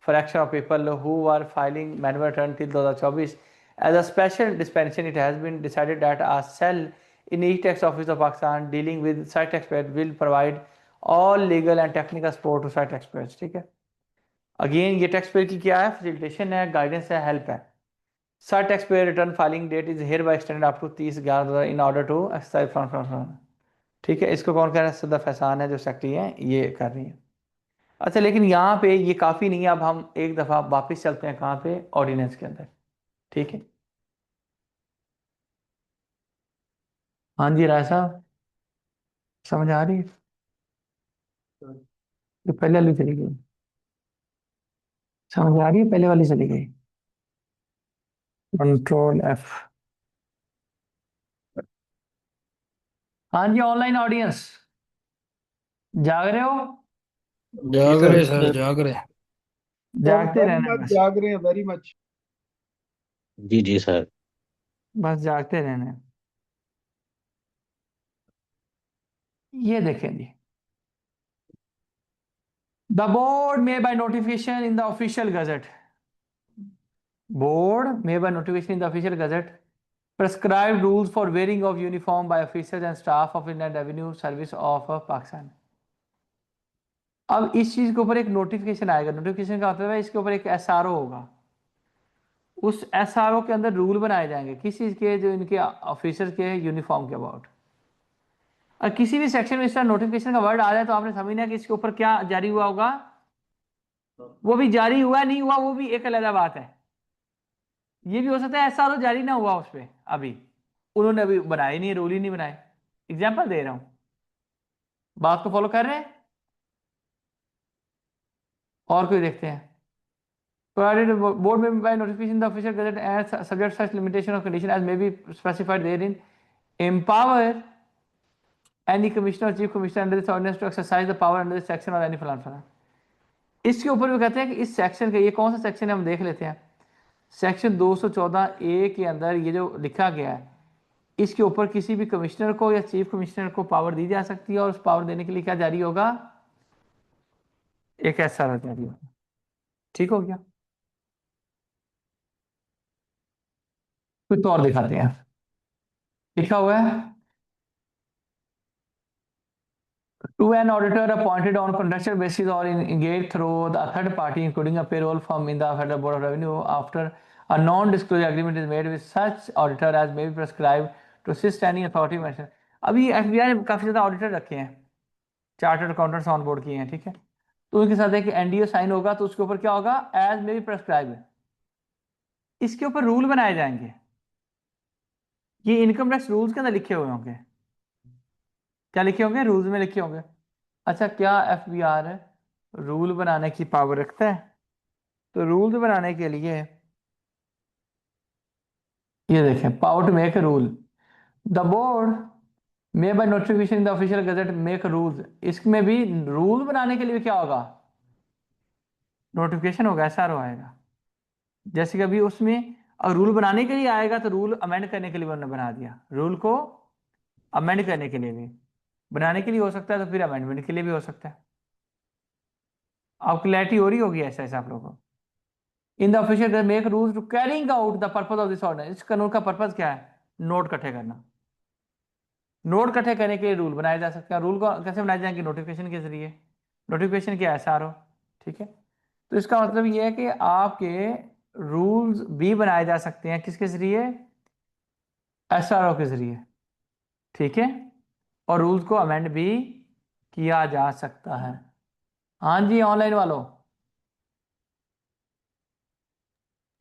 fraction of people who are filing manual return till 2024. As a special dispensation, it has been decided that a cell in each tax office of Pakistan dealing with site taxpayers will provide all legal and technical support to site taxpayers, ठीक है। Again ये tax payer की क्या है? Facilitation है, guidance है, help है। Sir taxpayer return filing date is hereby extended up to 30/11 in order to exercise from, ठीक है। इसको कौन कर रहा है? सदर फैसान है जो सेक्रेटरी है, ये कर रही है। अच्छा, लेकिन यहाँ पे ये काफ़ी नहीं है। अब हम एक दफ़ा वापस चलते हैं कहाँ पे? ऑर्डिनेंस के अंदर, ठीक है। हाँ जी राय साहब, समझ आ रही है? तो पहले वाली चली गई, समझ आ रही है? पहले वाली चली गई। Control F। हाँ जी, ऑनलाइन ऑडियंस जाग रहे हो? जाग रहे सर, जाग रहे। जागते वेरी रहना है मच बस, जाग रहे हैं, वेरी मच। जी जी सर। बस जागते रहना है। ये देखें जी, the board may by notification in the official gazette, board may by notification in the official gazette prescribed rules for wearing of uniform by officers and staff of Inland Revenue Service of Pakistan। अब इस चीज के ऊपर एक notification आएगा। Notification का मतलब है इसके ऊपर एक SRO होगा। उस SRO के अंदर रूल बनाए जाएंगे किस चीज के? जो इनके ऑफिसर्स के यूनिफॉर्म के अबाउट। और किसी भी सेक्शन में इस तरह नोटिफिकेशन का वर्ड आ जाए तो आपने समझना है कि इसके ऊपर क्या जारी हुआ होगा। वो भी जारी हुआ नहीं हुआ वो भी एक अलग बात है। ये भी हो सकता है SRO जारी ना हुआ उस पर, अभी उन्होंने अभी बनाए नहीं, रूल ही नहीं बनाए। एग्जाम्पल दे रहा हूं, बात को फॉलो कर रहे हैं? और कोई देखते हैं। provided board may by notification the official gazette and subject such limitation or condition as may be specified therein, empower any commissioner or chief commissioner under this ordinance to exercise the power under this section or any फलान फलान। इसके ऊपर भी कहते हैं कि इस section के, ये कौन सा सेक्शन है हम देख लेते हैं। सेक्शन 214A के अंदर ये जो लिखा गया है इसके ऊपर किसी भी कमिश्नर को या चीफ कमिश्नर को पावर दी जा सकती है, और उस पावर देने के लिए क्या जारी होगा, एक SRO जारी होगा। ठीक हो गया। कुछ तो और दिखाते हैं, लिखा हुआ है to an auditor appointed on contractual basis or engaged through the third party, including a payroll firm in the Federal Board of Revenue, after a non-disclosure agreement is made with such auditor as may be prescribed to assist any authority mentioned। अभी FBI ने काफी ज्यादा auditor रखे हैं, chartered accountants on board किए हैं, ठीक है। तो उनके साथ एक NDA साइन होगा, तो उसके ऊपर क्या होगा, एज मे बी प्रेस्क्राइब। इसके ऊपर रूल बनाए जाएंगे, ये इनकम टैक्स रूल्स के अंदर लिखे हुए होंगे। क्या लिखे होंगे, रूल्स में लिखे होंगे। अच्छा, क्या FBR रूल बनाने की पावर रखता है? तो रूल्स बनाने के लिए ये देखें, power to make rule, the board may by notification in the official gazette make rules. इसमें भी रूल बनाने के लिए क्या होगा, नोटिफिकेशन होगा, SRO आएगा। जैसे कि अभी उसमें अगर रूल बनाने के लिए आएगा तो रूल अमेंड करने के लिए उन्होंने बना दिया, रूल को अमेंड करने के लिए भी, बनाने के लिए हो सकता है तो फिर अमेंडमेंट के लिए भी हो सकता है। आप क्लैरिटी हो रही होगी ऐसा ऐसा आप लोगों को। In the official make rules to carrying out the purpose of this ordinance. इस कानून का पर्पस क्या है, नोट इकट्ठे करना। नोट इकट्ठे करने के लिए रूल बनाए जा सकते हैं। रूल को कैसे बनाए जाएंगे, नोटिफिकेशन के जरिए। नोटिफिकेशन क्या है, SRO, ठीक है। तो इसका मतलब ये है कि आपके रूल्स भी बनाए जा सकते हैं किसके जरिए, SRO के जरिए, ठीक है। और रूल्स को अमेंड भी किया जा सकता है। हाँ जी, ऑनलाइन वालों।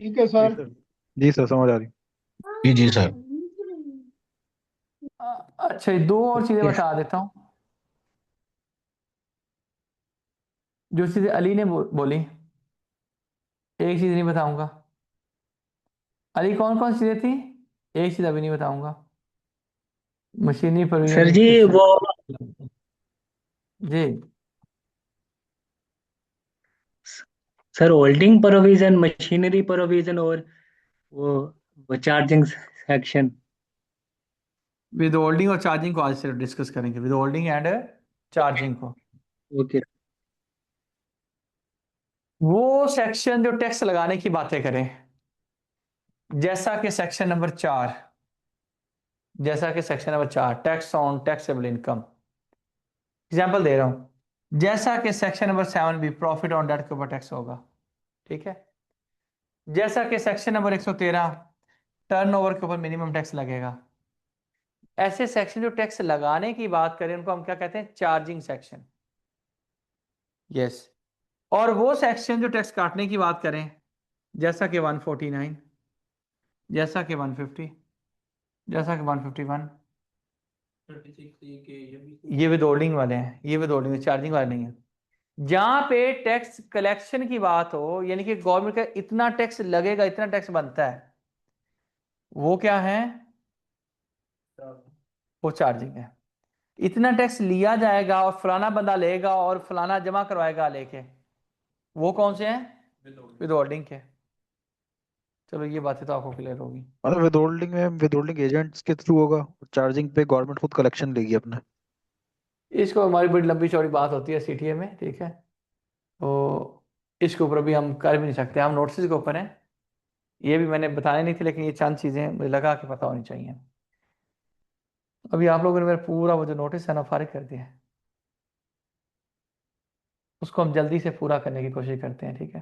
ठीक है जी सर। सर, जी सर, समझ आ रही। जी जी सर। अच्छा, ये दो और चीजें बता देता हूँ जो चीजें अली ने बोली। एक चीज नहीं बताऊंगा। अली कौन कौन सी चीजें थी, एक चीज अभी नहीं बताऊंगा। मशीनी प्रोविजन सर जी इंस्पेक्शन। वो जी, sir holding provision, machinery provision और वो चार्जिंग सेक्शन। विद होल्डिंग और चार्जिंग को आज से डिस्कस करेंगे, विद होल्डिंग एंड चार्जिंग को। ओके। वो सेक्शन जो टैक्स लगाने की बातें करें, जैसा कि सेक्शन नंबर 4, जैसा कि section number 4 tax on taxable income. Example दे रहा हूं, जैसा कि सेक्शन नंबर 7 भी प्रॉफिट ऑन डेट के ऊपर टैक्स होगा, ठीक है। जैसा कि सेक्शन नंबर 113 टर्नओवर के ऊपर मिनिमम टैक्स लगेगा। ऐसे सेक्शन जो टैक्स लगाने की बात करें उनको हम क्या कहते हैं, चार्जिंग सेक्शन। यस। और वो सेक्शन जो टैक्स काटने की बात करें, जैसा कि 149, जैसा कि 150, जैसा कि 151, ये विद होल्डिंग वाले हैं, ये विद होल्डिंग, चार्जिंग वाले नहीं है। जहां पे टैक्स कलेक्शन की बात हो, यानी कि गवर्नमेंट का इतना टैक्स लगेगा, इतना टैक्स बनता है, वो क्या है, वो चार्जिंग है। इतना टैक्स लिया जाएगा और फलाना बंदा लेगा और फलाना जमा करवाएगा लेके, वो कौन से हैं, विद होल्डिंग के। चलो ये बातें तो आपको क्लियर होगी। मतलब विद होल्डिंग में विद होल्डिंग एजेंट्स के थ्रू होगा, और चार्जिंग पे गवर्नमेंट खुद कलेक्शन लेगी अपने। इसको हमारी बड़ी लंबी चौड़ी बात होती है CTA में, ठीक है। तो इसके ऊपर अभी हम कर भी नहीं सकते, हम नोटिस के ऊपर हैं। ये भी मैंने बताने नहीं थी, लेकिन ये चंद चीज़ें मुझे लगा कि पता होनी चाहिए। अभी आप लोगों ने मेरा पूरा वो जो नोटिस है ना फारिग कर दिया है, उसको हम जल्दी से पूरा करने की कोशिश करते हैं, ठीक है।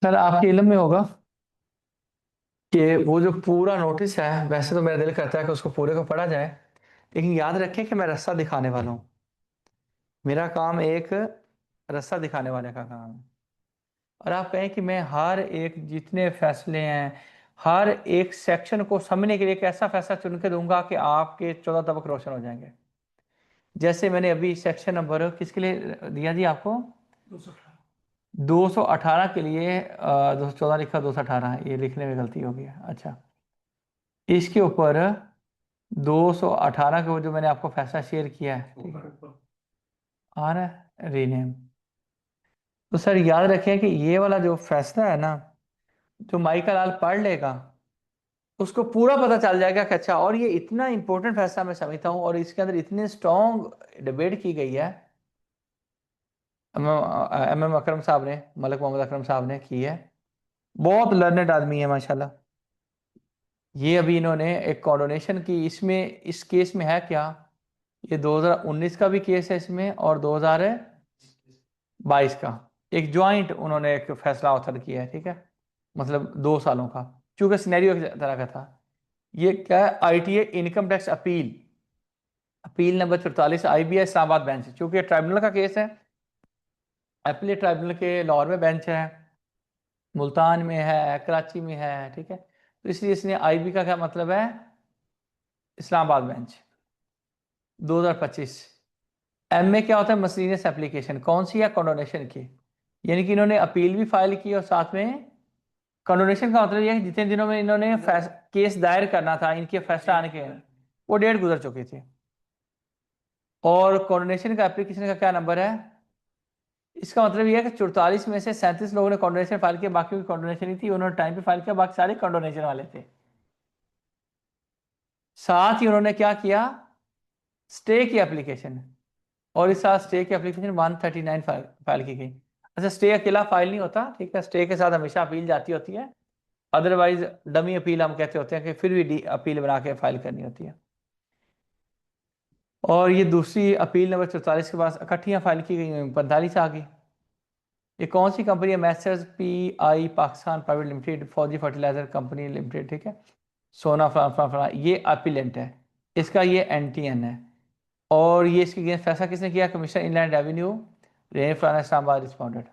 सर आपके इल्म में होगा कि वो जो पूरा नोटिस है, वैसे तो मेरा दिल करता है कि उसको पूरे को पढ़ा जाए, लेकिन याद रखें कि मैं रास्ता दिखाने वाला हूँ। मेरा काम एक रास्ता दिखाने वाले का काम है। और आप कहें कि मैं हर एक जितने फैसले हैं, हर एक सेक्शन को समझने के लिए एक ऐसा फैसला चुन के दूंगा कि आपके 14 तबक रोशन हो जाएंगे। जैसे मैंने अभी सेक्शन नंबर किसके लिए दिया जी आपको, 218 के लिए 214 लिखा, 218 ये लिखने में गलती हो गई है। अच्छा, इसके ऊपर 218 के वो जो मैंने आपको फैसला शेयर किया है, ठीक है, आ रहा है रीनेम। तो सर याद रखें कि ये वाला जो फैसला है ना, जो माइकल लाल पढ़ लेगा उसको पूरा पता चल जाएगा कि अच्छा, और ये इतना इंपॉर्टेंट फैसला मैं समझता हूँ और इसके अंदर इतने स्ट्रॉन्ग डिबेट की गई है। एम अकरम साहब ने, मलिक मोहम्मद अकरम साहब ने की है। बहुत लर्नेड आदमी है माशाल्लाह। ये अभी इन्होंने एक कॉन्डोनेशन की, इसमें इस केस में है क्या, ये 2019 का भी केस है इसमें और 2022 का एक ज्वाइंट उन्होंने एक फैसला ऑथर किया है, ठीक है, मतलब 2 सालों का, चूंकि सिनेरियो एक तरह का था। ये क्या है, ITA income tax appeal, appeal number 44 IBI Islamabad bench, चूंकि ट्राइब्यूनल का केस है, अपीलेट ट्राइब्यूनल के लाहौर में बेंच है, मुल्तान में है, कराची में है, ठीक है, तो इसलिए इसने IB का क्या मतलब है, इस्लामाबाद बेंच 2025। MA क्या होता है, मसलिनियस एप्लीकेशन, कौन सी है, कंडोनेशन की, यानी कि इन्होंने अपील भी फाइल की और साथ में कंडोनेशन का मतलब यह है कि जितने दिनों में इन्होंने केस दायर करना था इनके फैसला आने के, वो डेट गुजर चुकी थी। और कंडोनेशन का एप्लीकेशन का क्या नंबर है, इसका मतलब यह है कि 44 में से 37 लोगों ने कंडोनेशन फाइल किया, बाकी की कंडोनेशन नहीं थी, उन्होंने टाइम पे फाइल किया, बाकी सारे कंडोनेशन वाले थे। साथ ही उन्होंने क्या किया, स्टे की एप्लीकेशन, और इस साथ स्टे की एप्लीकेशन 139 फाइल की गई। अच्छा, स्टे अकेला फाइल नहीं होता, ठीक है, स्टे के साथ हमेशा अपील जाती होती है, अदरवाइज डमी अपील हम कहते होते हैं कि फिर भी अपील बना के फाइल करनी होती है। और ये दूसरी अपील नंबर 44 के पास इकट्ठियाँ फाइल की गई, 45 आ गई। ये कौन सी कंपनी है, Messrs PI Pakistan private limited, फौजी फर्टिलाइजर कंपनी लिमिटेड, ठीक है, सोना फलाना, ये अपीलेंट है, इसका ये NTN है। और ये इसके अगेंस्ट फैसला किसने किया, कमिश्नर इनलैंड रेवेन्यू रेन फलाना इस्लामाबाद रिस्पॉन्डेड।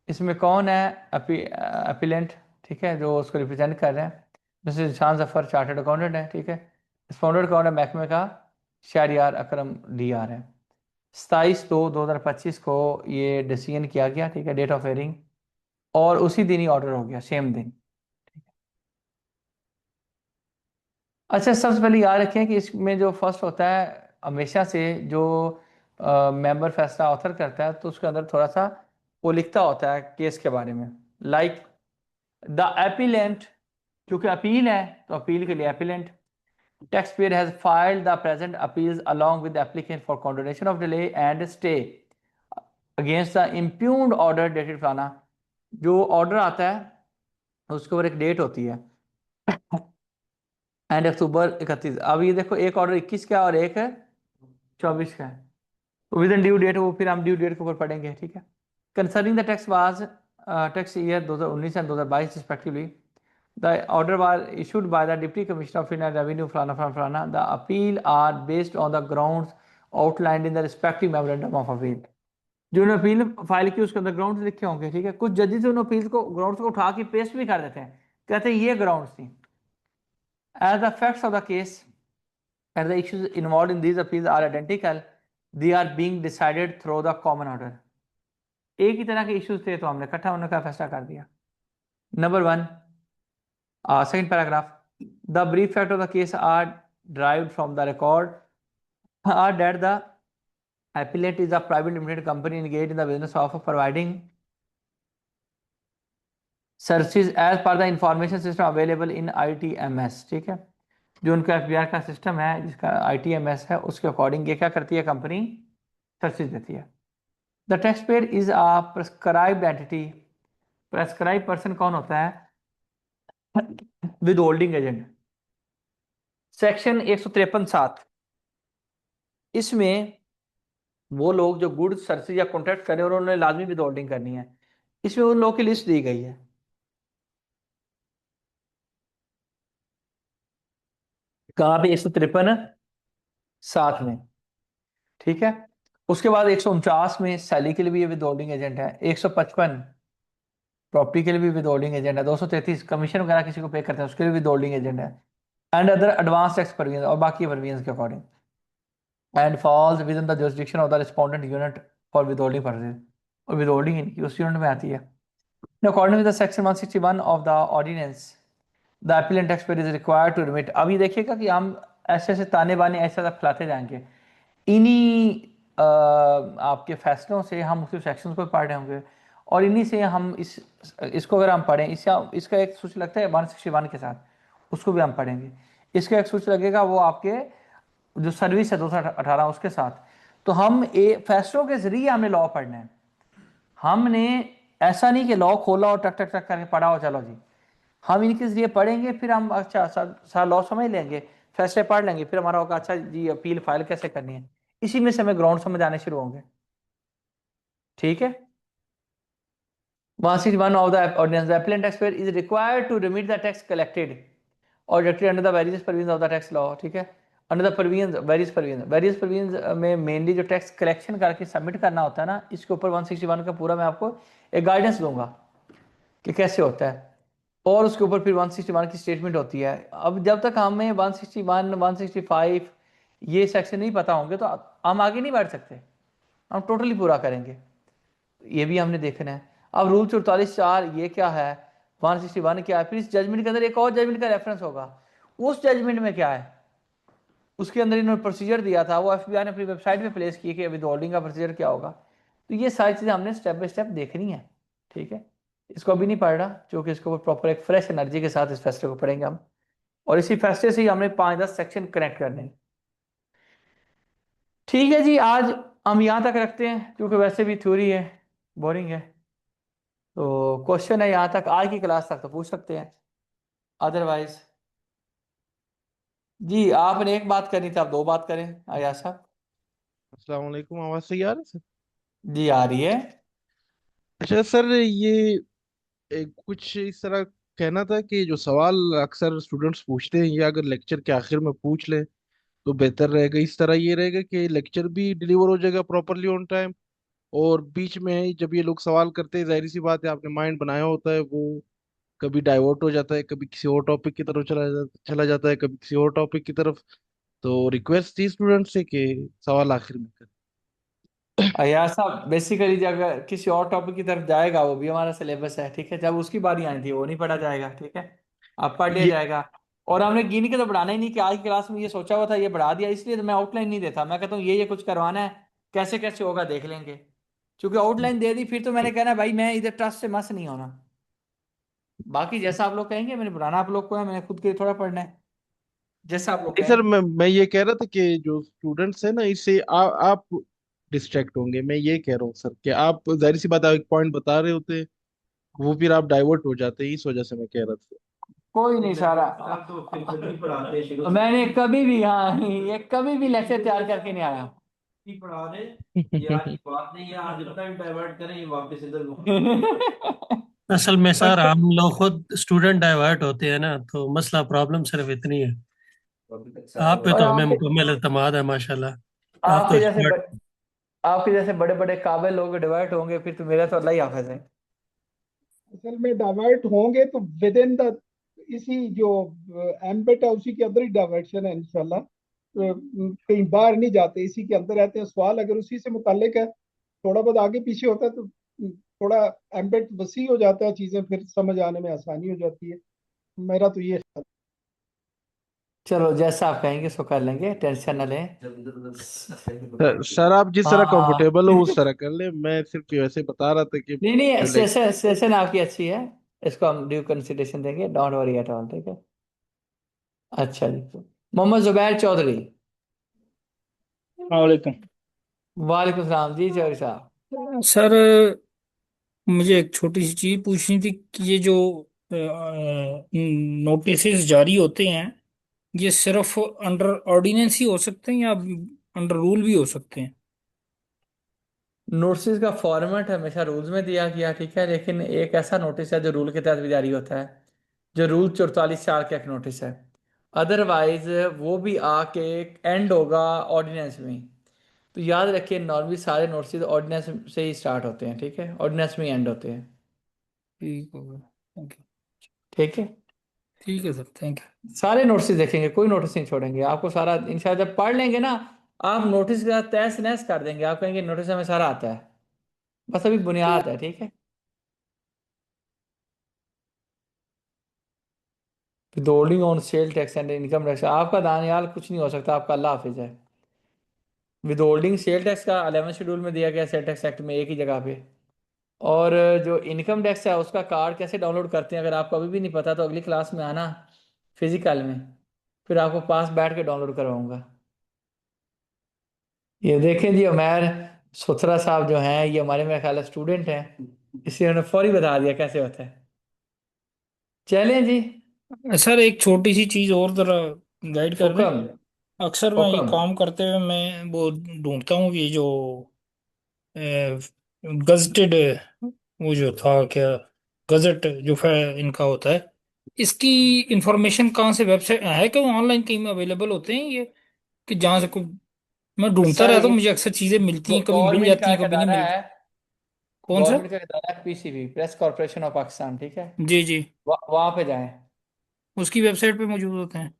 इसमें कौन है अपीलेंट, ठीक है, जो उसको रिप्रेजेंट कर रहे हैं, मिस्टर शान जफर चार्टर्ड अकाउंटेंट है, ठीक है। रिस्पॉन्डेंट कौन है, महकमे का शहरियार अकरम DR है। 27/2/2025 को ये डिसीजन किया गया, ठीक है, डेट ऑफ हेयरिंग, और उसी दिन ही ऑर्डर हो गया, सेम दिन। अच्छा, सबसे पहले याद रखें कि इसमें जो फर्स्ट होता है, हमेशा से जो मेंबर फैसला ऑथर करता है तो उसके अंदर थोड़ा सा वो लिखता होता है केस के बारे में, लाइक द एपिलेंट, क्योंकि अपील है तो अपील के लिए appellant, taxpayer has filed the present appeals along with the applicant for condonation of delay and stay against the impugned order dated फलाना। जो ऑर्डर आता है उसके ऊपर एक डेट होती है, एंड अक्टूबर 31। अब ये देखो, एक ऑर्डर 21 का और एक 24 का है, तो विद इन ड्यू डेट, वो फिर हम ड्यू डेट के ऊपर पढ़ेंगे, ठीक है। Concerning the tax year 2019 and 2022 respectively, the order was issued by the Deputy Commissioner of Inland Revenue फलाना फलाना फलाना, the appeal are based on the grounds outlined in the respective memorandum of appeal। जो उन्होंने appeal file की उसके अंदर grounds लिखे होंगे, ठीक है। कुछ जजेस उन अपील को, ग्राउंड्स को उठा के पेस्ट भी कर देते हैं, कहते हैं ये ग्राउंड्स थी। As the facts of the case and the issues involved in these appeals are identical, they are being decided through the common order। एक ही तरह के इश्यूज थे तो हमने इकट्ठा उन्होंने का फैसला कर दिया। Number 1, second paragraph, the brief fact of the case are derived from the record are that the appellant is a private limited company engaged in the business of providing services as per the information system available in ITMS, ठीक है। जो उनका FBR का system है जिसका ITMS है, उसके according ये क्या करती है, कंपनी सर्विस देती है। The tax payer is a prescribed entity, prescribe person कौन होता है, विद होल्डिंग एजेंट, सेक्शन 153(7), इसमें वो लोग जो गुड्स सर्विस या कॉन्ट्रैक्ट करें और उन्होंने लाजमी विद होल्डिंग करनी है, इसमें उन लोगों की लिस्ट दी गई है। कहाँ पे, 153(7) में, ठीक है। उसके बाद 149 में सैलरी के लिए भी विद होल्डिंग एजेंट है, 155 प्रॉपर्टी के लिए भी विद होल्डिंग एजेंट है, 233 कमीशन वगैरह किसी को पे करते हैं उसके लिए विद होल्डिंग एजेंट है, and other advance tax provision, और बाकी प्रोविजन के according, and falls within the jurisdiction of the respondent unit for withholding purposes, और विद होल्डिंग इनकी उस यूनिट में आती है। According with the section 161 of the ordinance, the appellant taxpayer is required to remit. अब ये देखिएगा कि हम ऐसे ऐसे ताने बाने ऐसा सब फैलाते जाएंगे, इन्हीं आपके फैसलों से हम उसके सेक्शंस को पढ़ रहे होंगे और इन्हीं से हम इसको अगर हम पढ़ें, इसका एक सूच लगता है 161 के साथ, उसको भी हम पढ़ेंगे। इसका एक सूच लगेगा वो आपके जो सर्विस है 218 उसके साथ। तो हम फैसलों के जरिए हमने लॉ पढ़ना है। हमने ऐसा नहीं कि लॉ खोला और टक टक टक करके पढ़ा हो चलो जी, हम इनके जरिए पढ़ेंगे, फिर हम अच्छा सारा लॉ समझ लेंगे, फैसले पढ़ लेंगे, फिर हमारा होगा अच्छा जी अपील फाइल कैसे करनी है। इसी में से हमें ग्राउंड समझ आने शुरू होंगे। ठीक है। 161 of the ordinance, the appellant taxpayer is required to remit the tax collected or deducted under the various provisions of the tax law। ठीक है। Under the provisions, various provisions में मेनली जो टैक्स कलेक्शन करके submit करना होता है ना, इसके ऊपर 161 का पूरा मैं आपको एक गाइडेंस दूंगा कि कैसे होता है, और उसके ऊपर फिर 161 की स्टेटमेंट होती है। अब जब तक हमें 161 165 ये सेक्शन नहीं पता होंगे तो हम आगे नहीं बढ़ सकते, हम टोटली पूरा करेंगे। ये भी हमने देखना है। अब रूल 44(4) ये क्या है, 161 क्या है, फिर इस जजमेंट के अंदर एक और जजमेंट का रेफरेंस होगा। उस जजमेंट में क्या है, उसके अंदर इन्होंने प्रोसीजर दिया था, वो FBI ने अपनी वेबसाइट पे प्लेस किए कि विद होल्डिंग का प्रोसीजर क्या होगा। तो ये सारी चीज़ें हमने स्टेप बाय स्टेप देखनी है। ठीक है। इसको अभी नहीं पढ़ रहा, क्योंकि इसको प्रॉपर एक फ्रेश एनर्जी के साथ इस फैसले को पढ़ेंगे हम, और इसी फैसले से ही हमने 5-10 सेक्शन कनेक्ट करने हैं। ठीक है जी, आज हम यहाँ तक रखते हैं, क्योंकि वैसे भी थ्योरी है, बोरिंग है। तो क्वेश्चन है यहाँ तक, आज की क्लास तक तो पूछ सकते हैं, अदरवाइज जी आपने एक बात करनी थी, आप दो बात करें आया साहब। अस्सलाम वालेकुम, आवाज सही आ रही है सर? जी आ रही है। अच्छा सर, ये कुछ इस तरह कहना था कि जो सवाल अक्सर स्टूडेंट्स पूछते हैं ये अगर लेक्चर के आखिर में पूछ लें तो बेहतर रहेगा। इस तरह ये रहेगा कि लेक्चर भी डिलीवर हो जाएगा प्रॉपरली ऑन टाइम, और बीच में जब ये लोग सवाल करते हैं, जाहिर सी बात है आपने माइंड बनाया होता है, वो कभी डाइवर्ट हो जाता है, कभी किसी और टॉपिक की तरफ चला जाता है, कभी किसी और टॉपिक की तरफ। तो रिक्वेस्ट थी स्टूडेंट से कि सवाल आखिर में करें। अय्याज साहब बेसिकली जब अगर किसी और टॉपिक की तरफ जाएगा, वो भी हमारा सिलेबस है। ठीक है। जब उसकी बारी आनी थी वो नहीं पढ़ा जाएगा। ठीक है। अब पढ़ लिया ये जाएगा। और हमने गिन के तो बढ़ाना ही नहीं कि आज की क्लास में ये सोचा हुआ था ये बढ़ा दिया, इसलिए तो मैं आउटलाइन नहीं देता। मैं कहता हूँ ये कुछ करवाना है, कैसे कैसे होगा देख लेंगे। क्योंकि आउटलाइन दे दी फिर तो मैंने कहना भाई मैं इधर ट्रस्ट से मस नहीं होना। बाकी जैसा आप लोग कहेंगे, मैंने बढ़ाना आप लोग को है, मैंने खुद के लिए थोड़ा पढ़ना है, जैसा आप लोग नहीं सर, कहेंगे। मैं ये कह रहा था कि जो स्टूडेंट्स हैं ना, इससे आप डिस्ट्रैक्ट होंगे। मैं ये कह रहा हूँ सर कि आप, जाहिर सी बात है, आप एक पॉइंट बता रहे होते हैं, वो फिर आप डाइवर्ट हो जाते हैं, इस वजह से मैं कह रहा था। कोई नहीं सारा, तो फिर खुद ही पढ़ाते हैं शुरू मैंने कभी भी, हाँ ये कभी भी लेक्चर तैयार करके नहीं आया। ही पढ़ा रहे। ये आज की बात नहीं है, आज जितना भी डाइवर्ट करें ये वापस इधर घूम। असल में बस सर सर, हम लोग खुद स्टूडेंट डाइवर्ट होते हैं ना, तो मसला प्रॉब्लम सिर्फ इतनी है। अभी तक सारे आप पे और तो हमें मुकम्मल एतमाद है माशाल्लाह। आप तो आपके जैसे एक्सपर्ट। आपके जैसे बड़े बड़े काबिल लोग डिवर्ट होंगे, फिर तो मेरा तो अल्लाह ही हाफिज है। असल में डाइवर्ट होंगे तो विद इन द इसी जो एम्बिट है उसी के अंदर ही डाइवर्शन है इंशाल्लाह। कहीं बाहर नहीं जाते, इसी के अंदर रहते हैं। सवाल अगर उसी से मुताल्लिक है, थोड़ा बहुत आगे पीछे होता है तो थोड़ा एम्बिट वसी हो जाता है, चीजें फिर समझ आने में आसानी हो जाती है। मेरा तो ये ख्याल चलो जैसा आप कहेंगे सो कर लेंगे, टेंशन न लें। जब इधर उधर करते हैं तो बता दीजिए। सर आप जिस तरह हाँ कंफर्टेबल हो उस तरह कर ले। मैं सिर्फ वैसे बता रहा था कि नहीं नहीं, जो सेशन सेशन आपकी अच्छी है, इसको हम ड्यू कंसिडरेशन देंगे, डोंट वरी एट ऑल। ठीक है। अच्छा जी। मोहम्मद जुबैर चौधरी। वालेकुम। वालेकुम सलाम जी चौधरी साहब। सर मुझे एक छोटी सी चीज पूछनी थी कि ये जो नोटिस जारी होते हैं, ये सिर्फ अंडर ऑर्डिनेंस ही हो सकते हैं या अंडर रूल भी हो सकते हैं? नोटिस का फॉर्मेट हमेशा रूल्स में दिया गया। ठीक है। लेकिन एक ऐसा नोटिस है जो रूल के तहत भी जारी होता है, जो रूल 44(4) का एक नोटिस है। अदरवाइज वो भी आके एंड होगा ऑर्डिनेंस में। तो याद रखिए नॉर्मली सारे नोटिस ऑर्डिनेंस से ही स्टार्ट होते हैं। ठीक है। ऑर्डिनेंस में एंड होते हैं। ठीक होगा। Thank you. ठीक है। ठीक है सर, थैंक सारे नोटिस देखेंगे, कोई नोटिस नहीं छोड़ेंगे, आपको सारा इंशाल्लाह जब पढ़ लेंगे ना, आप नोटिस का तहस नहस कर देंगे, आप कहेंगे नोटिस में सारा आता है। बस अभी बुनियाद है। ठीक है। Withholding on sale tax and income tax, आपका दानियाल कुछ नहीं हो सकता, आपका अल्लाह हाफिज है। विदहोल्डिंग सेल टैक्स का 11 शेड्यूल में दिया गया, सेल टैक्स एक्ट में एक ही जगह पे, और जो इनकम टैक्स है उसका कार्ड कैसे डाउनलोड करते हैं, अगर आपको अभी भी नहीं पता तो अगली क्लास में आना फिजिकल में, फिर आपको पास बैठ के डाउनलोड करवाऊंगा। ये देखें जी, उमैर सुथरा साहब जो हैं ये हमारे मेरे ख्याल स्टूडेंट हैं, इसलिए उन्होंने फौरी बता दिया कैसे होता है। चलें जी। सर एक छोटी सी चीज और जरा गाइड कर दें। हुक्म। अक्सर मैं ये हुक्म। काम करते हुए मैं वो ढूंढता हूँ, ये जो गजटेड, वो जो था क्या, गजट जो इनका होता है, इसकी इंफॉर्मेशन कहाँ से, वेबसाइट है क्या, ऑनलाइन कहीं में अवेलेबल होते हैं ये, कि जहाँ से कोई, मैं ढूंढता सर रहता हूँ, मुझे अक्सर चीजें मिलती हैं, कभी मिल गवर्नमेंट जाती का हैं एक कभी नहीं अदारा मिलती। है, कौन सा? गवर्नमेंट का इदारा है PCB, press corporation of Pakistan, ठीक है। जी जी। वहां पे जाएं। उसकी वेबसाइट पे मौजूद होते हैं।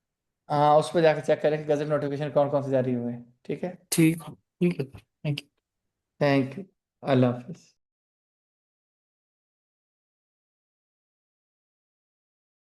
हाँ, उस पर जाकर चेक करें कि गजट नोटिफिकेशन कौन कौन से जारी हुए हैं, ठीक है। ठीक ठीक है, thank you. Thank you. Allah Hafiz.